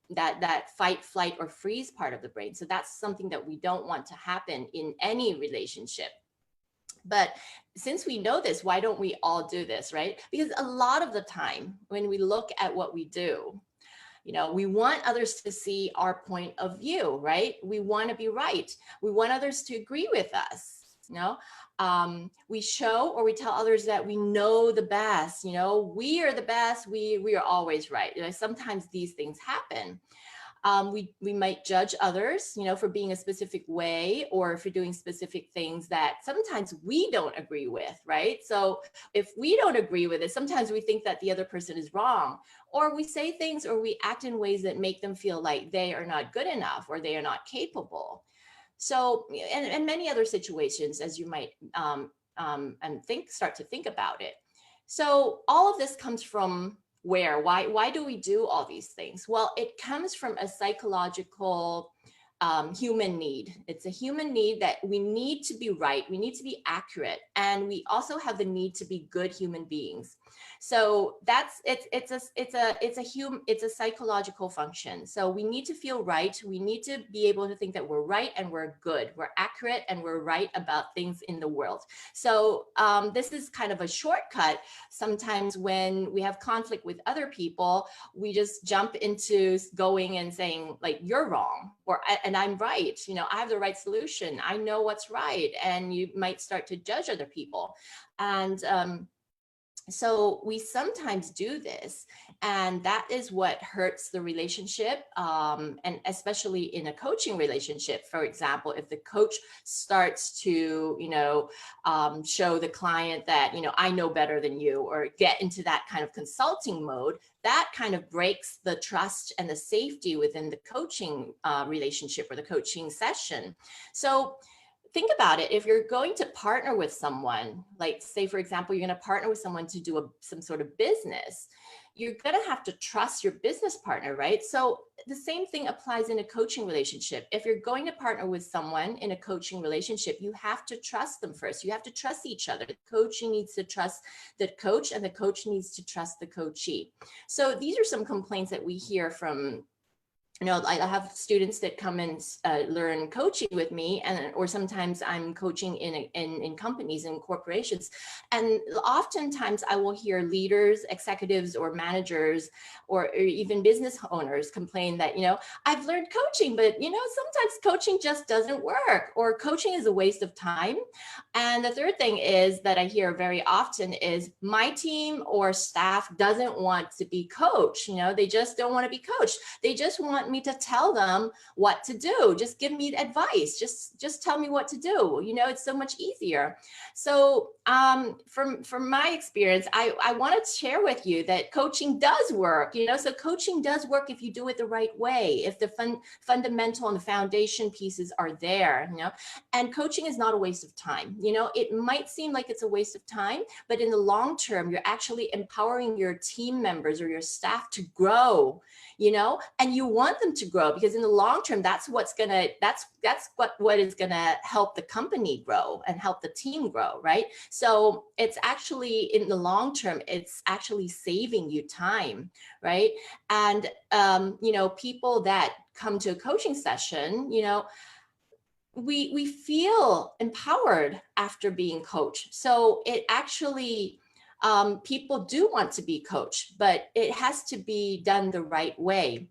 that fight, flight, or freeze part of the brain. So that's something that we don't want to happen in any relationship. But since we know this, why don't we all do this, right? Because a lot of the time when we look at what we do, we want others to see our point of view, right? We want to be right. We want others to agree with us. We show or we tell others that we know the best, we are the best, we are always right. Sometimes these things happen. We might judge others, for being a specific way, or for doing specific things that sometimes we don't agree with, right? So if we don't agree with it, sometimes we think that the other person is wrong, or we say things or we act in ways that make them feel like they are not good enough or they are not capable. So, and many other situations, as you might start to think about it. So all of this comes from where? Why do we do all these things? Well, it comes from a psychological human need. It's a human need that we need to be right. We need to be accurate. And we also have the need to be good human beings. So it's a psychological function. So we need to feel right. We need to be able to think that we're right and we're good, we're accurate, and we're right about things in the world. So this is kind of a shortcut. Sometimes when we have conflict with other people, we just jump into going and saying, like, you're wrong, and I'm right. I have the right solution. I know what's right. And you might start to judge other people. And so we sometimes do this, and that is what hurts the relationship, and especially in a coaching relationship. For example, if the coach starts to, show the client that, I know better than you, or get into that kind of consulting mode, that kind of breaks the trust and the safety within the coaching relationship or the coaching session. So think about it. If you're going to partner with someone, like say, for example, you're going to partner with someone to do some sort of business, you're going to have to trust your business partner, right? So the same thing applies in a coaching relationship. If you're going to partner with someone in a coaching relationship, you have to trust them first. You have to trust each other. The coachee needs to trust the coach, and the coach needs to trust the coachee. So these are some complaints that we hear from, I have students that come and learn coaching with me, or sometimes I'm coaching in companies and corporations. And oftentimes I will hear leaders, executives, or managers, or even business owners complain that, I've learned coaching, but, sometimes coaching just doesn't work, or coaching is a waste of time. And the third thing is that I hear very often is my team or staff doesn't want to be coached. They just don't want to be coached. They just want me to tell them what to do. Just give me advice. Just tell me what to do. It's so much easier. So from my experience, I want to share with you that coaching does work. So coaching does work if you do it the right way, if the fundamental and the foundation pieces are there. And coaching is not a waste of time. It might seem like it's a waste of time, but in the long term, you're actually empowering your team members or your staff to grow, and you want them to grow, because in the long term, that's what is gonna help the company grow and help the team grow, right? So it's actually, in the long term, it's actually saving you time, right? And people that come to a coaching session, we feel empowered after being coached. So it actually, people do want to be coached, but it has to be done the right way.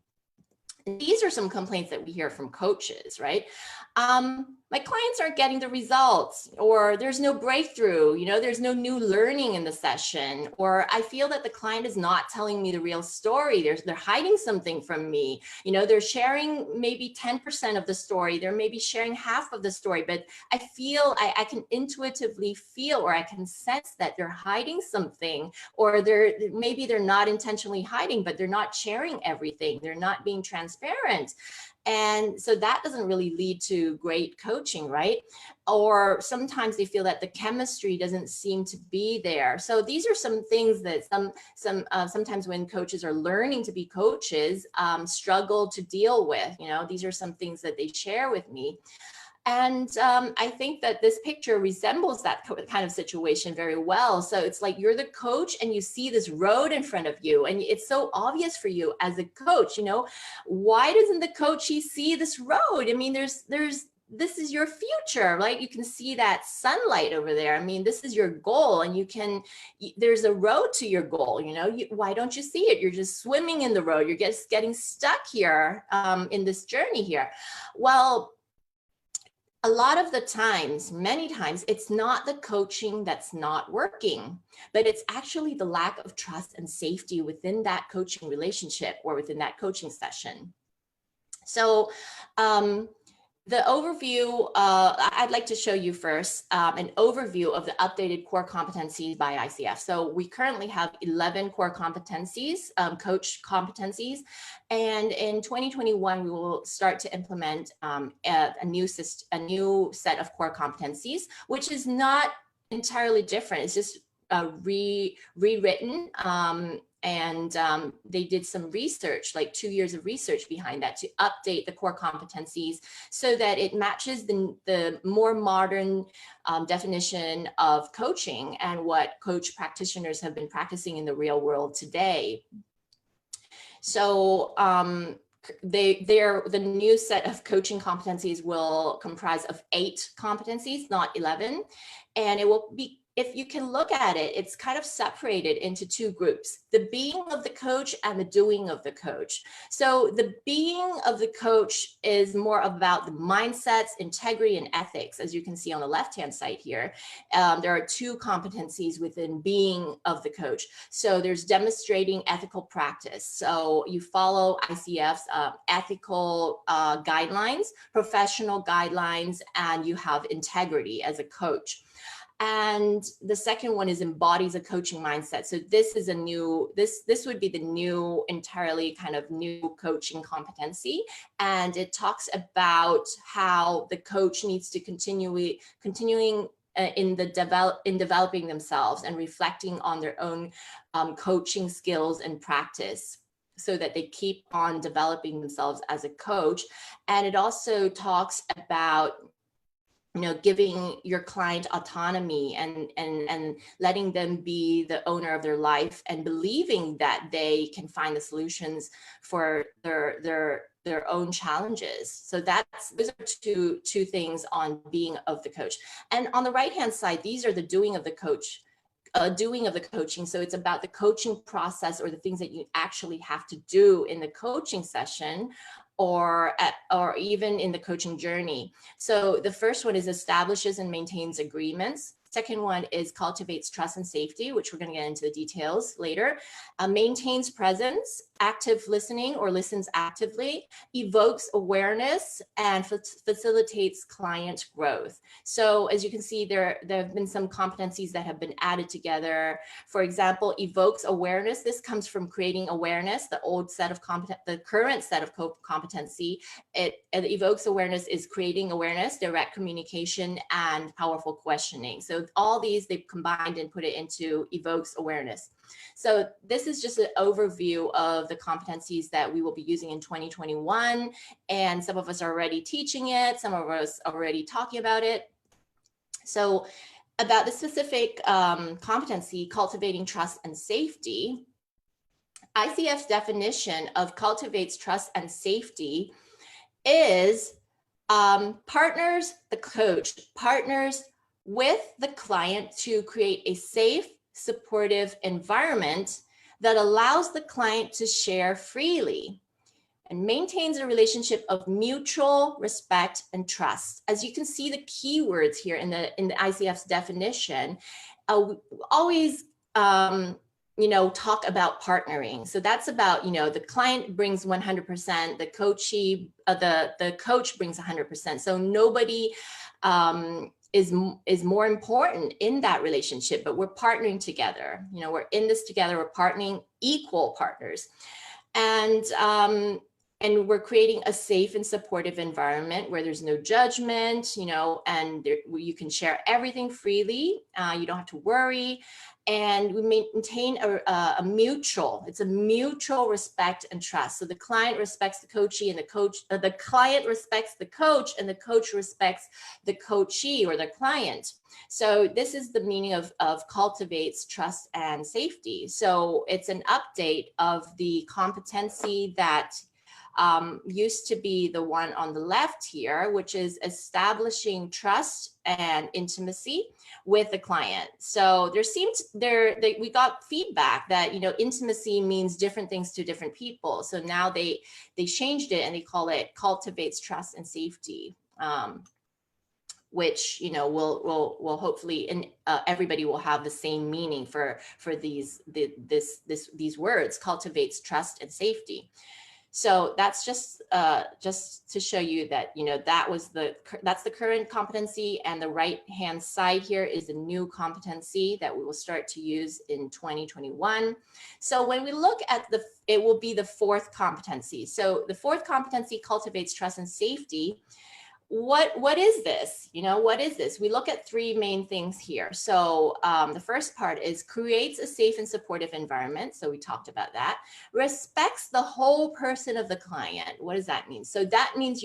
And these are some complaints that we hear from coaches, right? My clients aren't getting the results, or there's no breakthrough, there's no new learning in the session, or I feel that the client is not telling me the real story. They're hiding something from me. They're sharing maybe 10% of the story. They're maybe sharing half of the story, but I feel I can intuitively feel, or I can sense that they're hiding something, or maybe they're not intentionally hiding, but they're not sharing everything. They're not being transparent. And so that doesn't really lead to great coaching, right? Or sometimes they feel that the chemistry doesn't seem to be there. So these are some things that sometimes when coaches are learning to be coaches, struggle to deal with. These are some things that they share with me. And I think that this picture resembles that kind of situation very well. So it's like you're the coach and you see this road in front of you, and it's so obvious for you as a coach. Why doesn't the coachee see this road? I mean, this is your future, right? You can see that sunlight over there. I mean, this is your goal, and there's a road to your goal. Why don't you see it? You're just swimming in the road. You're just getting stuck here in this journey here. Well, a lot of the times, many times, it's not the coaching that's not working, but it's actually the lack of trust and safety within that coaching relationship or within that coaching session. So the overview, I'd like to show you first an overview of the updated core competencies by ICF. So we currently have 11 core competencies, coach competencies. And in 2021, we will start to implement a new set of core competencies, which is not entirely different. It's just rewritten. And they did some research, like 2 years of research behind that, to update the core competencies so that it matches the more modern definition of coaching and what coach practitioners have been practicing in the real world today. So the new set of coaching competencies will comprise of 8 competencies, not 11, and it will be, if you can look at it, it's kind of separated into 2 groups, the being of the coach and the doing of the coach. So the being of the coach is more about the mindsets, integrity, and ethics. As you can see on the left-hand side here, there are 2 competencies within being of the coach. So there's demonstrating ethical practice. So you follow ICF's ethical guidelines, professional guidelines, and you have integrity as a coach. And the second one is embodies a coaching mindset. So this is a new, this would be the new, entirely kind of new coaching competency. And it talks about how the coach needs to continuing in developing themselves and reflecting on their own coaching skills and practice, so that they keep on developing themselves as a coach. And it also talks about, you know, giving your client autonomy and letting them be the owner of their life, and believing that they can find the solutions for their own challenges. So those are two things on being of the coach. And on the right hand side, these are the doing of the coach. Doing of the coaching. So it's about the coaching process, or the things that you actually have to do in the coaching session, or even in the coaching journey. So the first one is establishes and maintains agreements. Second one is cultivates trust and safety, which we're going to get into the details later. Maintains presence, active listening or listens actively, evokes awareness, and facilitates client growth. So as you can see, there have been some competencies that have been added together. For example, evokes awareness. This comes from creating awareness, the current set of competency. It evokes awareness is creating awareness, direct communication, and powerful questioning. So all these, they've combined and put it into evokes awareness. So this is just an overview of the competencies that we will be using in 2021. And some of us are already teaching it, some of us are already talking about it. So about the specific competency, cultivating trust and safety, ICF's definition of cultivates trust and safety is partners, the coach partners with the client to create a safe, supportive environment that allows the client to share freely and maintains a relationship of mutual respect and trust. As you can see, the keywords here in the ICF's definition, always you know, talk about partnering. So that's about, you know, the client brings 100%, the coach brings 100%. So nobody is more important in that relationship, but we're partnering together. You know, we're in this together, we're partnering, equal partners. And we're creating a safe and supportive environment where there's no judgment, you know, and you can share everything freely. You don't have to worry. And we maintain a mutual respect and trust. So the client respects the coachee, and the client respects the coach, and the coach respects the coachee or the client. So this is the meaning of cultivates trust and safety. So it's an update of the competency that used to be the one on the left here, which is establishing trust and intimacy with the client. So we got feedback that, you know, intimacy means different things to different people. So now they changed it and they call it cultivates trust and safety, which, you know, will hopefully, and everybody will have the same meaning for these words, cultivates trust and safety. So that's just to show you that, you know, that's the current competency, and the right hand side here is the new competency that we will start to use in 2021. So when we look at it will be the fourth competency. So the fourth competency cultivates trust and safety. What is this? You know, what is this? We look at three main things here. So the first part is creates a safe and supportive environment. So we talked about that. Respects the whole person of the client. What does that mean? So that means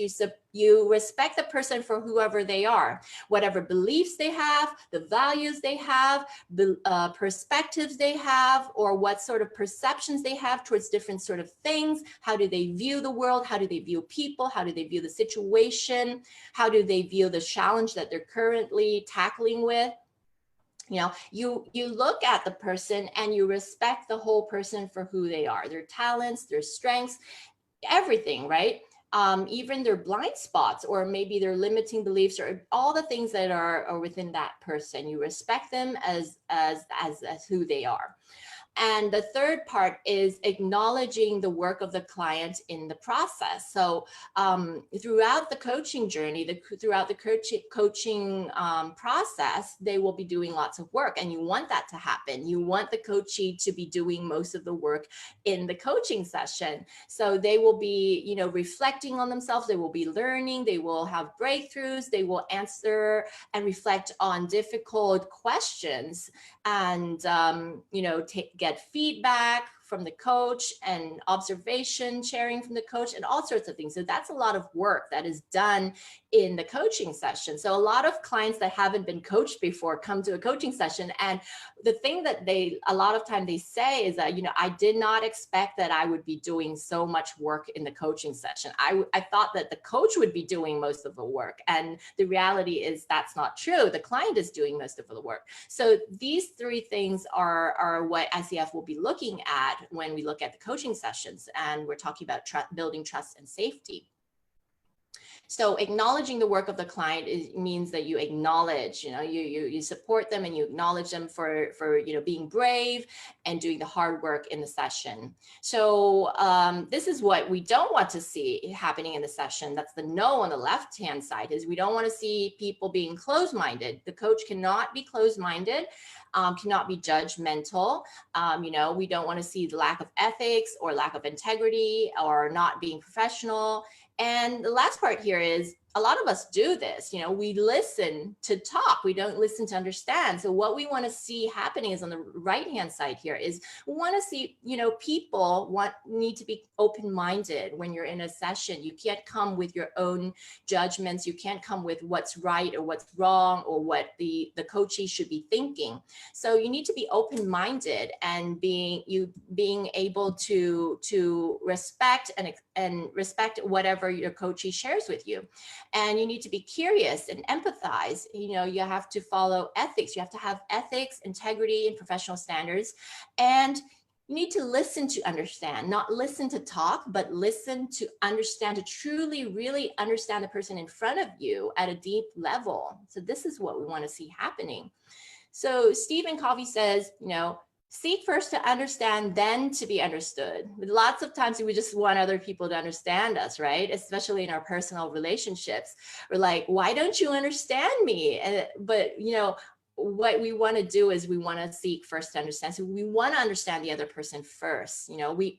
you respect the person for whoever they are, whatever beliefs they have, the values they have, the perspectives they have, or what sort of perceptions they have towards different sort of things. How do they view the world? How do they view people? How do they view the situation? How do they view the challenge that they're currently tackling with? You know, you look at the person and you respect the whole person for who they are, their talents, their strengths, everything, right? Even their blind spots, or maybe their limiting beliefs, or all the things that are within that person. You respect them as who they are. And the third part is acknowledging the work of the client in the process. So throughout the coaching journey, throughout the coaching process, they will be doing lots of work, and you want that to happen. You want the coachee to be doing most of the work in the coaching session. So they will be, you know, reflecting on themselves. They will be learning. They will have breakthroughs. They will answer and reflect on difficult questions, and you know, get feedback from the coach and observation sharing from the coach and all sorts of things. So that's a lot of work that is done in the coaching session. So a lot of clients that haven't been coached before come to a coaching session, and the thing that a lot of time they say is that, you know, I did not expect that I would be doing so much work in the coaching session. I thought that the coach would be doing most of the work, and the reality is that's not true. The client is doing most of the work. So these three things are what ICF will be looking at when we look at the coaching sessions, and we're talking about building trust and safety. So acknowledging the work of the client means that you acknowledge, you know, you support them and you acknowledge them for you know, being brave and doing the hard work in the session. So this is what we don't want to see happening in the session. That's the no on the left-hand side, is we don't want to see people being closed-minded. The coach cannot be closed-minded, cannot be judgmental. You know, we don't want to see the lack of ethics or lack of integrity or not being professional. And the last part here is, a lot of us do this, you know, we listen to talk, we don't listen to understand. So what we want to see happening is on the right-hand side here is we want to see, you know, people need to be open-minded when you're in a session. You can't come with your own judgments. You can't come with what's right or what's wrong or what the coachee should be thinking. So you need to be open-minded and being able to respect and respect whatever your coachee shares with you. And you need to be curious and empathize. You know, you have to follow ethics. You have to have ethics, integrity, and professional standards. And you need to listen to understand, not listen to talk, but listen to understand, to truly, really understand the person in front of you at a deep level. So this is what we want to see happening. So Stephen Covey says, you know, seek first to understand, then to be understood. Lots of times we just want other people to understand us, right? Especially in our personal relationships. We're like, why don't you understand me? But, you know, what we want to do is we want to seek first to understand. So we want to understand the other person first. You know, we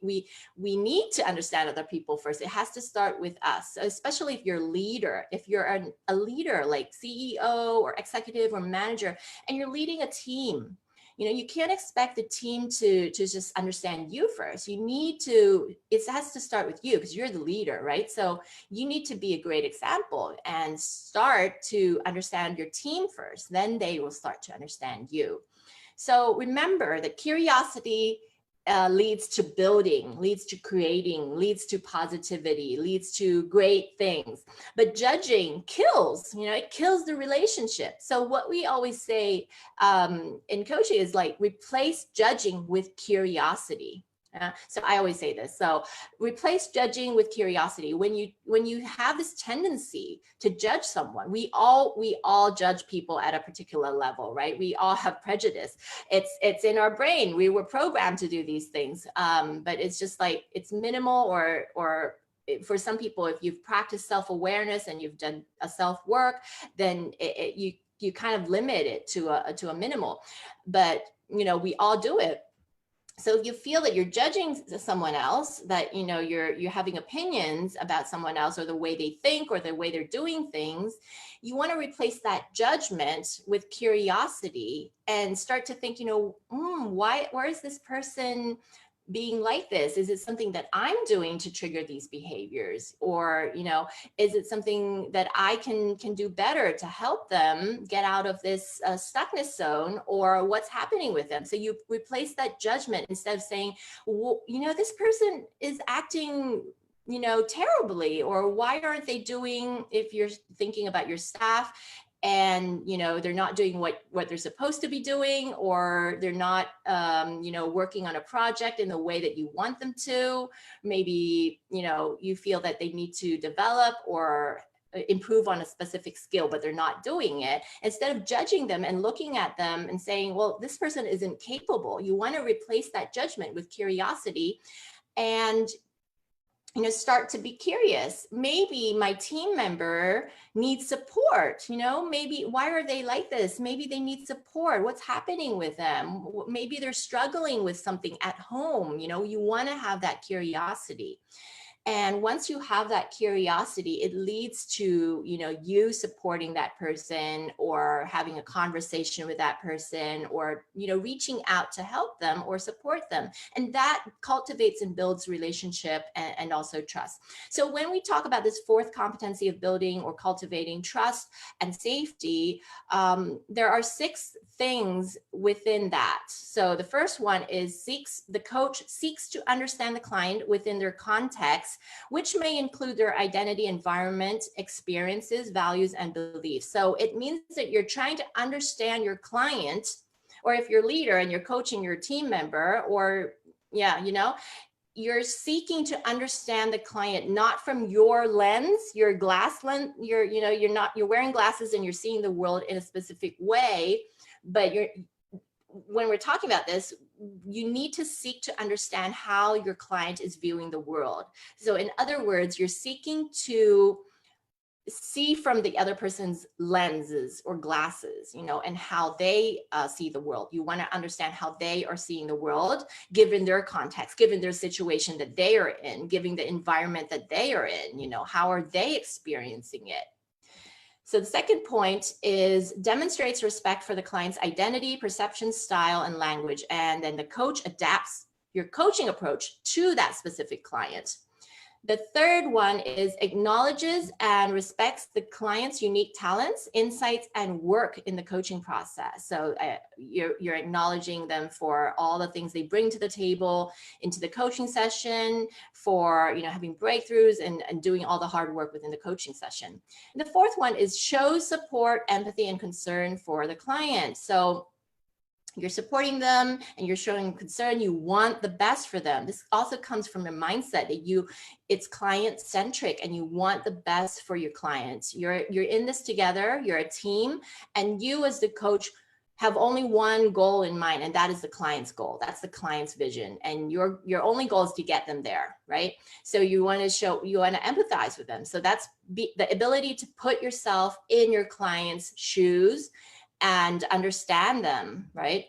need to understand other people first. It has to start with us, especially if you're a leader. If you're a leader like CEO or executive or manager, and you're leading a team, you know, you can't expect the team to just understand you first. You need to, it has to start with you because you're the leader, right? So you need to be a great example and start to understand your team first. Then they will start to understand you. So remember that curiosity leads to building, leads to creating, leads to positivity, leads to great things. But judging kills, you know, it kills the relationship. So what we always say in coaching is like, replace judging with curiosity. So I always say this. So replace judging with curiosity. When you have this tendency to judge someone, we all judge people at a particular level, right? We all have prejudice. It's in our brain. We were programmed to do these things, but it's just like it's minimal or for some people, if you've practiced self-awareness and you've done a self-work, then you kind of limit it to a minimal. But you know, we all do it. So if you feel that you're judging someone else, that, you know, you're having opinions about someone else or the way they think or the way they're doing things, you want to replace that judgment with curiosity and start to think, you know, where is this person being like this? Is it something that I'm doing to trigger these behaviors? Or, you know, is it something that I can do better to help them get out of this stuckness zone, or what's happening with them? So you replace that judgment instead of saying, well, you know, this person is acting, you know, terribly, or why aren't they doing, if you're thinking about your staff, and, you know, they're not doing what they're supposed to be doing, or they're not, you know, working on a project in the way that you want them to. Maybe, you know, you feel that they need to develop or improve on a specific skill, but they're not doing it, instead of judging them and looking at them and saying, well, this person isn't capable, you want to replace that judgment with curiosity and start to be curious. Maybe my team member needs support, maybe why are they like this? Maybe they need support. What's happening with them? Maybe they're struggling with something at home. You want to have that curiosity. And once you have that curiosity, it leads to, you supporting that person or having a conversation with that person or, reaching out to help them or support them. And that cultivates and builds relationship and also trust. So when we talk about this fourth competency of building or cultivating trust and safety, there are 6 things within that. So the first one is the coach seeks to understand the client within their context, which may include their identity, environment, experiences, values, and beliefs. So it means that you're trying to understand your client, or if you're a leader and you're coaching your team member, or you're seeking to understand the client, not from your lens, your glass lens, you're wearing glasses and you're seeing the world in a specific way, but when we're talking about this, you need to seek to understand how your client is viewing the world. So in other words, you're seeking to see from the other person's lenses or glasses, and how they see the world. You want to understand how they are seeing the world, given their context, given their situation that they are in, given the environment that they are in, how are they experiencing it? So the second point is demonstrates respect for the client's identity, perception, style, and language. And then the coach adapts your coaching approach to that specific client. The third one is acknowledges and respects the client's unique talents, insights, and work in the coaching process. So you're acknowledging them for all the things they bring to the table into the coaching session, for having breakthroughs and doing all the hard work within the coaching session. And the fourth one is shows support, empathy, and concern for the client. So you're supporting them and you're showing concern. You want the best for them. This also comes from a mindset that it's client centric and you want the best for your clients. You're in this together, you're a team, and you as the coach have only one goal in mind, and that is the client's goal. That's the client's vision. And your only goal is to get them there, right? So you want to empathize with them. So that's the ability to put yourself in your client's shoes and understand them, right?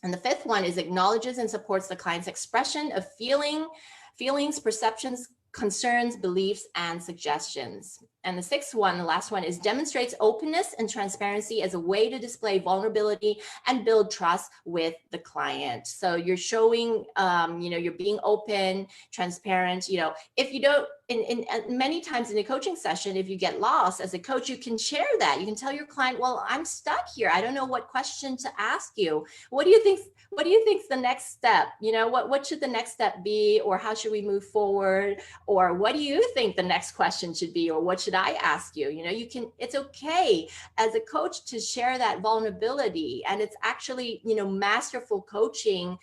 And the fifth one is acknowledges and supports the client's expression of feelings, perceptions, concerns, beliefs, and suggestions. And the sixth one, the last one, is demonstrates openness and transparency as a way to display vulnerability and build trust with the client. So you're showing, you're being open, transparent. If you don't, in many times in a coaching session, if you get lost as a coach, you can share that. You can tell your client, well, I'm stuck here. I don't know what question to ask you. What do you think is the next step? What should the next step be? Or how should we move forward? Or what do you think the next question should be? Or what should I ask you? It's okay as a coach to share that vulnerability. And it's actually, masterful coaching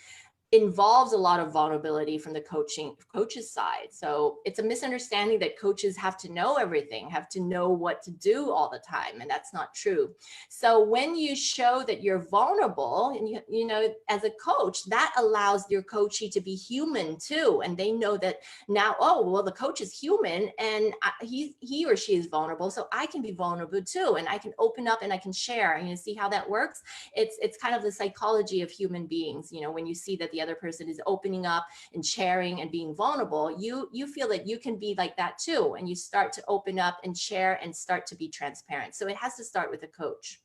involves a lot of vulnerability from the coach's side. So it's a misunderstanding that coaches have to know everything, have to know what to do all the time, and that's not true. So when you show that you're vulnerable, and as a coach, that allows your coachee to be human too, and they know that now, oh well, the coach is human, and he or she is vulnerable, so I can be vulnerable too, and I can open up and I can share. And you see how that works? It's kind of the psychology of human beings. When you see that the other person is opening up and sharing and being vulnerable, you feel that you can be like that too, and you start to open up and share and start to be transparent. So it has to start with a coach.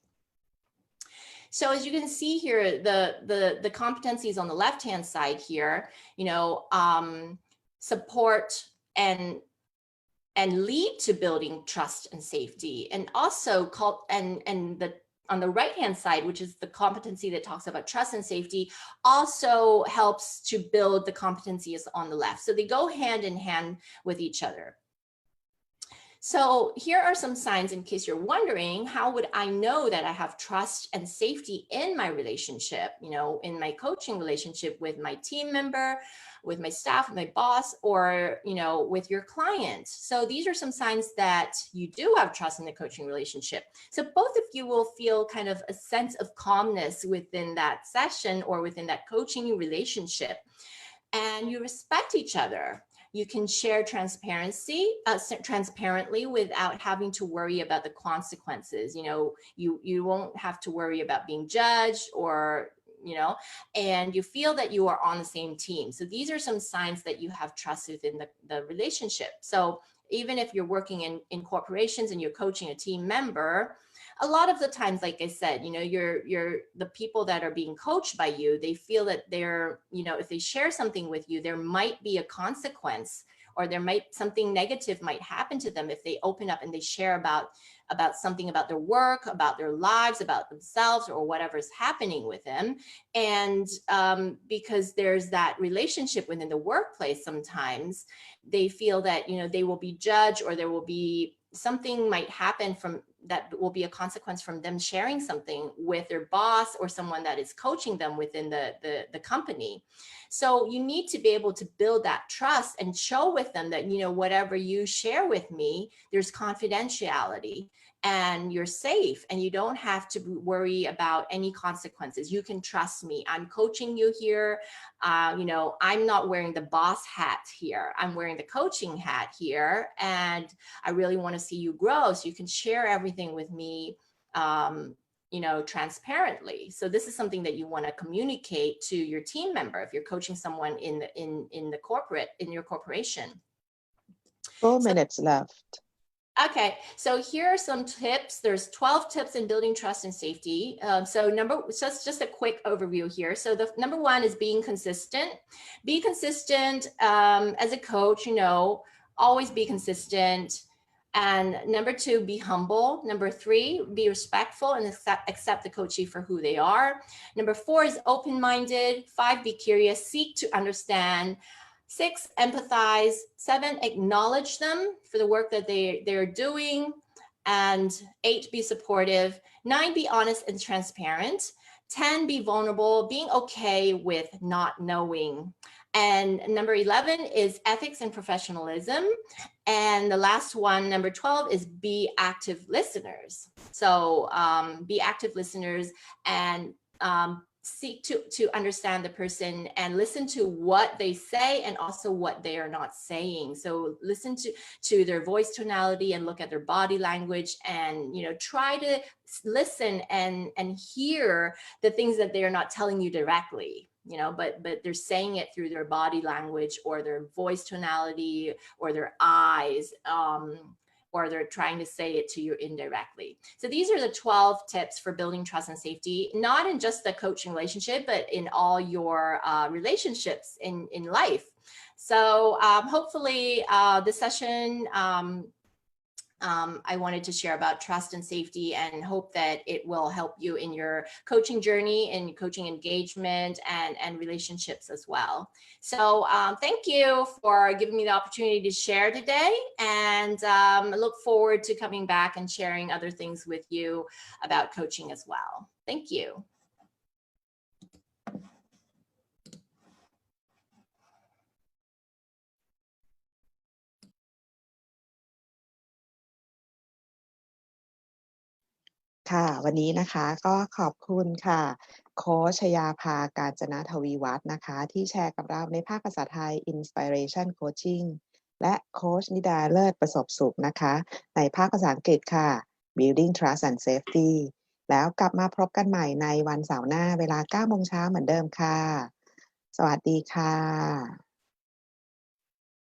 So as you can see here, the competencies on the left-hand side here, support and lead to building trust and safety, and also on the right-hand side, which is the competency that talks about trust and safety, also helps to build the competencies on the left. So they go hand in hand with each other. So here are some signs in case you're wondering, how would I know that I have trust and safety in my relationship, in my coaching relationship with my team member, with my staff, with my boss, or, you know, with your client. So these are some signs that you do have trust in the coaching relationship. So both of you will feel kind of a sense of calmness within that session or within that coaching relationship, and you respect each other. You can share transparently without having to worry about the consequences. You know, you won't have to worry about being judged, or, you know, and you feel that you are on the same team. So these are some signs that you have trust within the relationship. So even if you're working in corporations and you're coaching a team member, a lot of the times, like I said, you know, the people that are being coached by you, they feel that they're, you know, if they share something with you, there might be a consequence, or something negative might happen to them if they open up and they share about something about their work, about their lives, about themselves, or whatever's happening with them. And because there's that relationship within the workplace, sometimes they feel that, you know, they will be judged, or there will be something might happen from that will be a consequence from them sharing something with their boss or someone that is coaching them within the company. So you need to be able to build that trust and show with them that, you know, whatever you share with me, there's confidentiality and you're safe, and you don't have to worry about any consequences. You can trust me. I'm coaching you here. You know, I'm not wearing the boss hat here. I'm wearing the coaching hat here, and I really want to see you grow. So you can share everything with me, you know, transparently. So this is something that you want to communicate to your team member if you're coaching someone in your corporation. 4 minutes left. Okay, so here are some tips. There's 12 tips in building trust and safety. So just a quick overview here. So the number one is being consistent. Be consistent as a coach, you know, always be consistent. And number two, be humble. Number three, be respectful and accept the coachee for who they are. Number four is open-minded. 5, be curious, seek to understand. 6, empathize. 7, acknowledge them for the work that they're doing. And 8, be supportive. 9, be honest and transparent. 10, be vulnerable, being okay with not knowing. And number 11 is ethics and professionalism. And the last one, number 12, is be active listeners. So be active listeners and seek to understand the person and listen to what they say and also what they are not saying. So listen to their voice tonality and look at their body language, and, you know, try to listen and hear the things that they are not telling you directly, you know, but they're saying it through their body language or their voice tonality or their eyes, or they're trying to say it to you indirectly. So these are the 12 tips for building trust and safety, not in just the coaching relationship, but in all your relationships in life. So hopefully this session, I wanted to share about trust and safety, and hope that it will help you in your coaching journey and coaching engagement and relationships as well. So thank you for giving me the opportunity to share today, and I look forward to coming back and sharing other things with you about coaching as well. Thank you.ค่ะวันนี้นะคะก็ขอบคุณค่ะโค้ชชยาภากาญจนทวีวัฒน์นะคะที่แชร์กับเราในภาคภาษาไทย Inspiration Coaching และโค้ชนิดาเลิศประสบสุขนะคะในภาคภาษาอังกฤษค่ะ Building Trust and Safety แล้วกลับมาพบกันใหม่ในวันเสาร์หน้าเวลา 9 โมงเช้าเหมือนเดิมค่ะสวัสดีค่ะ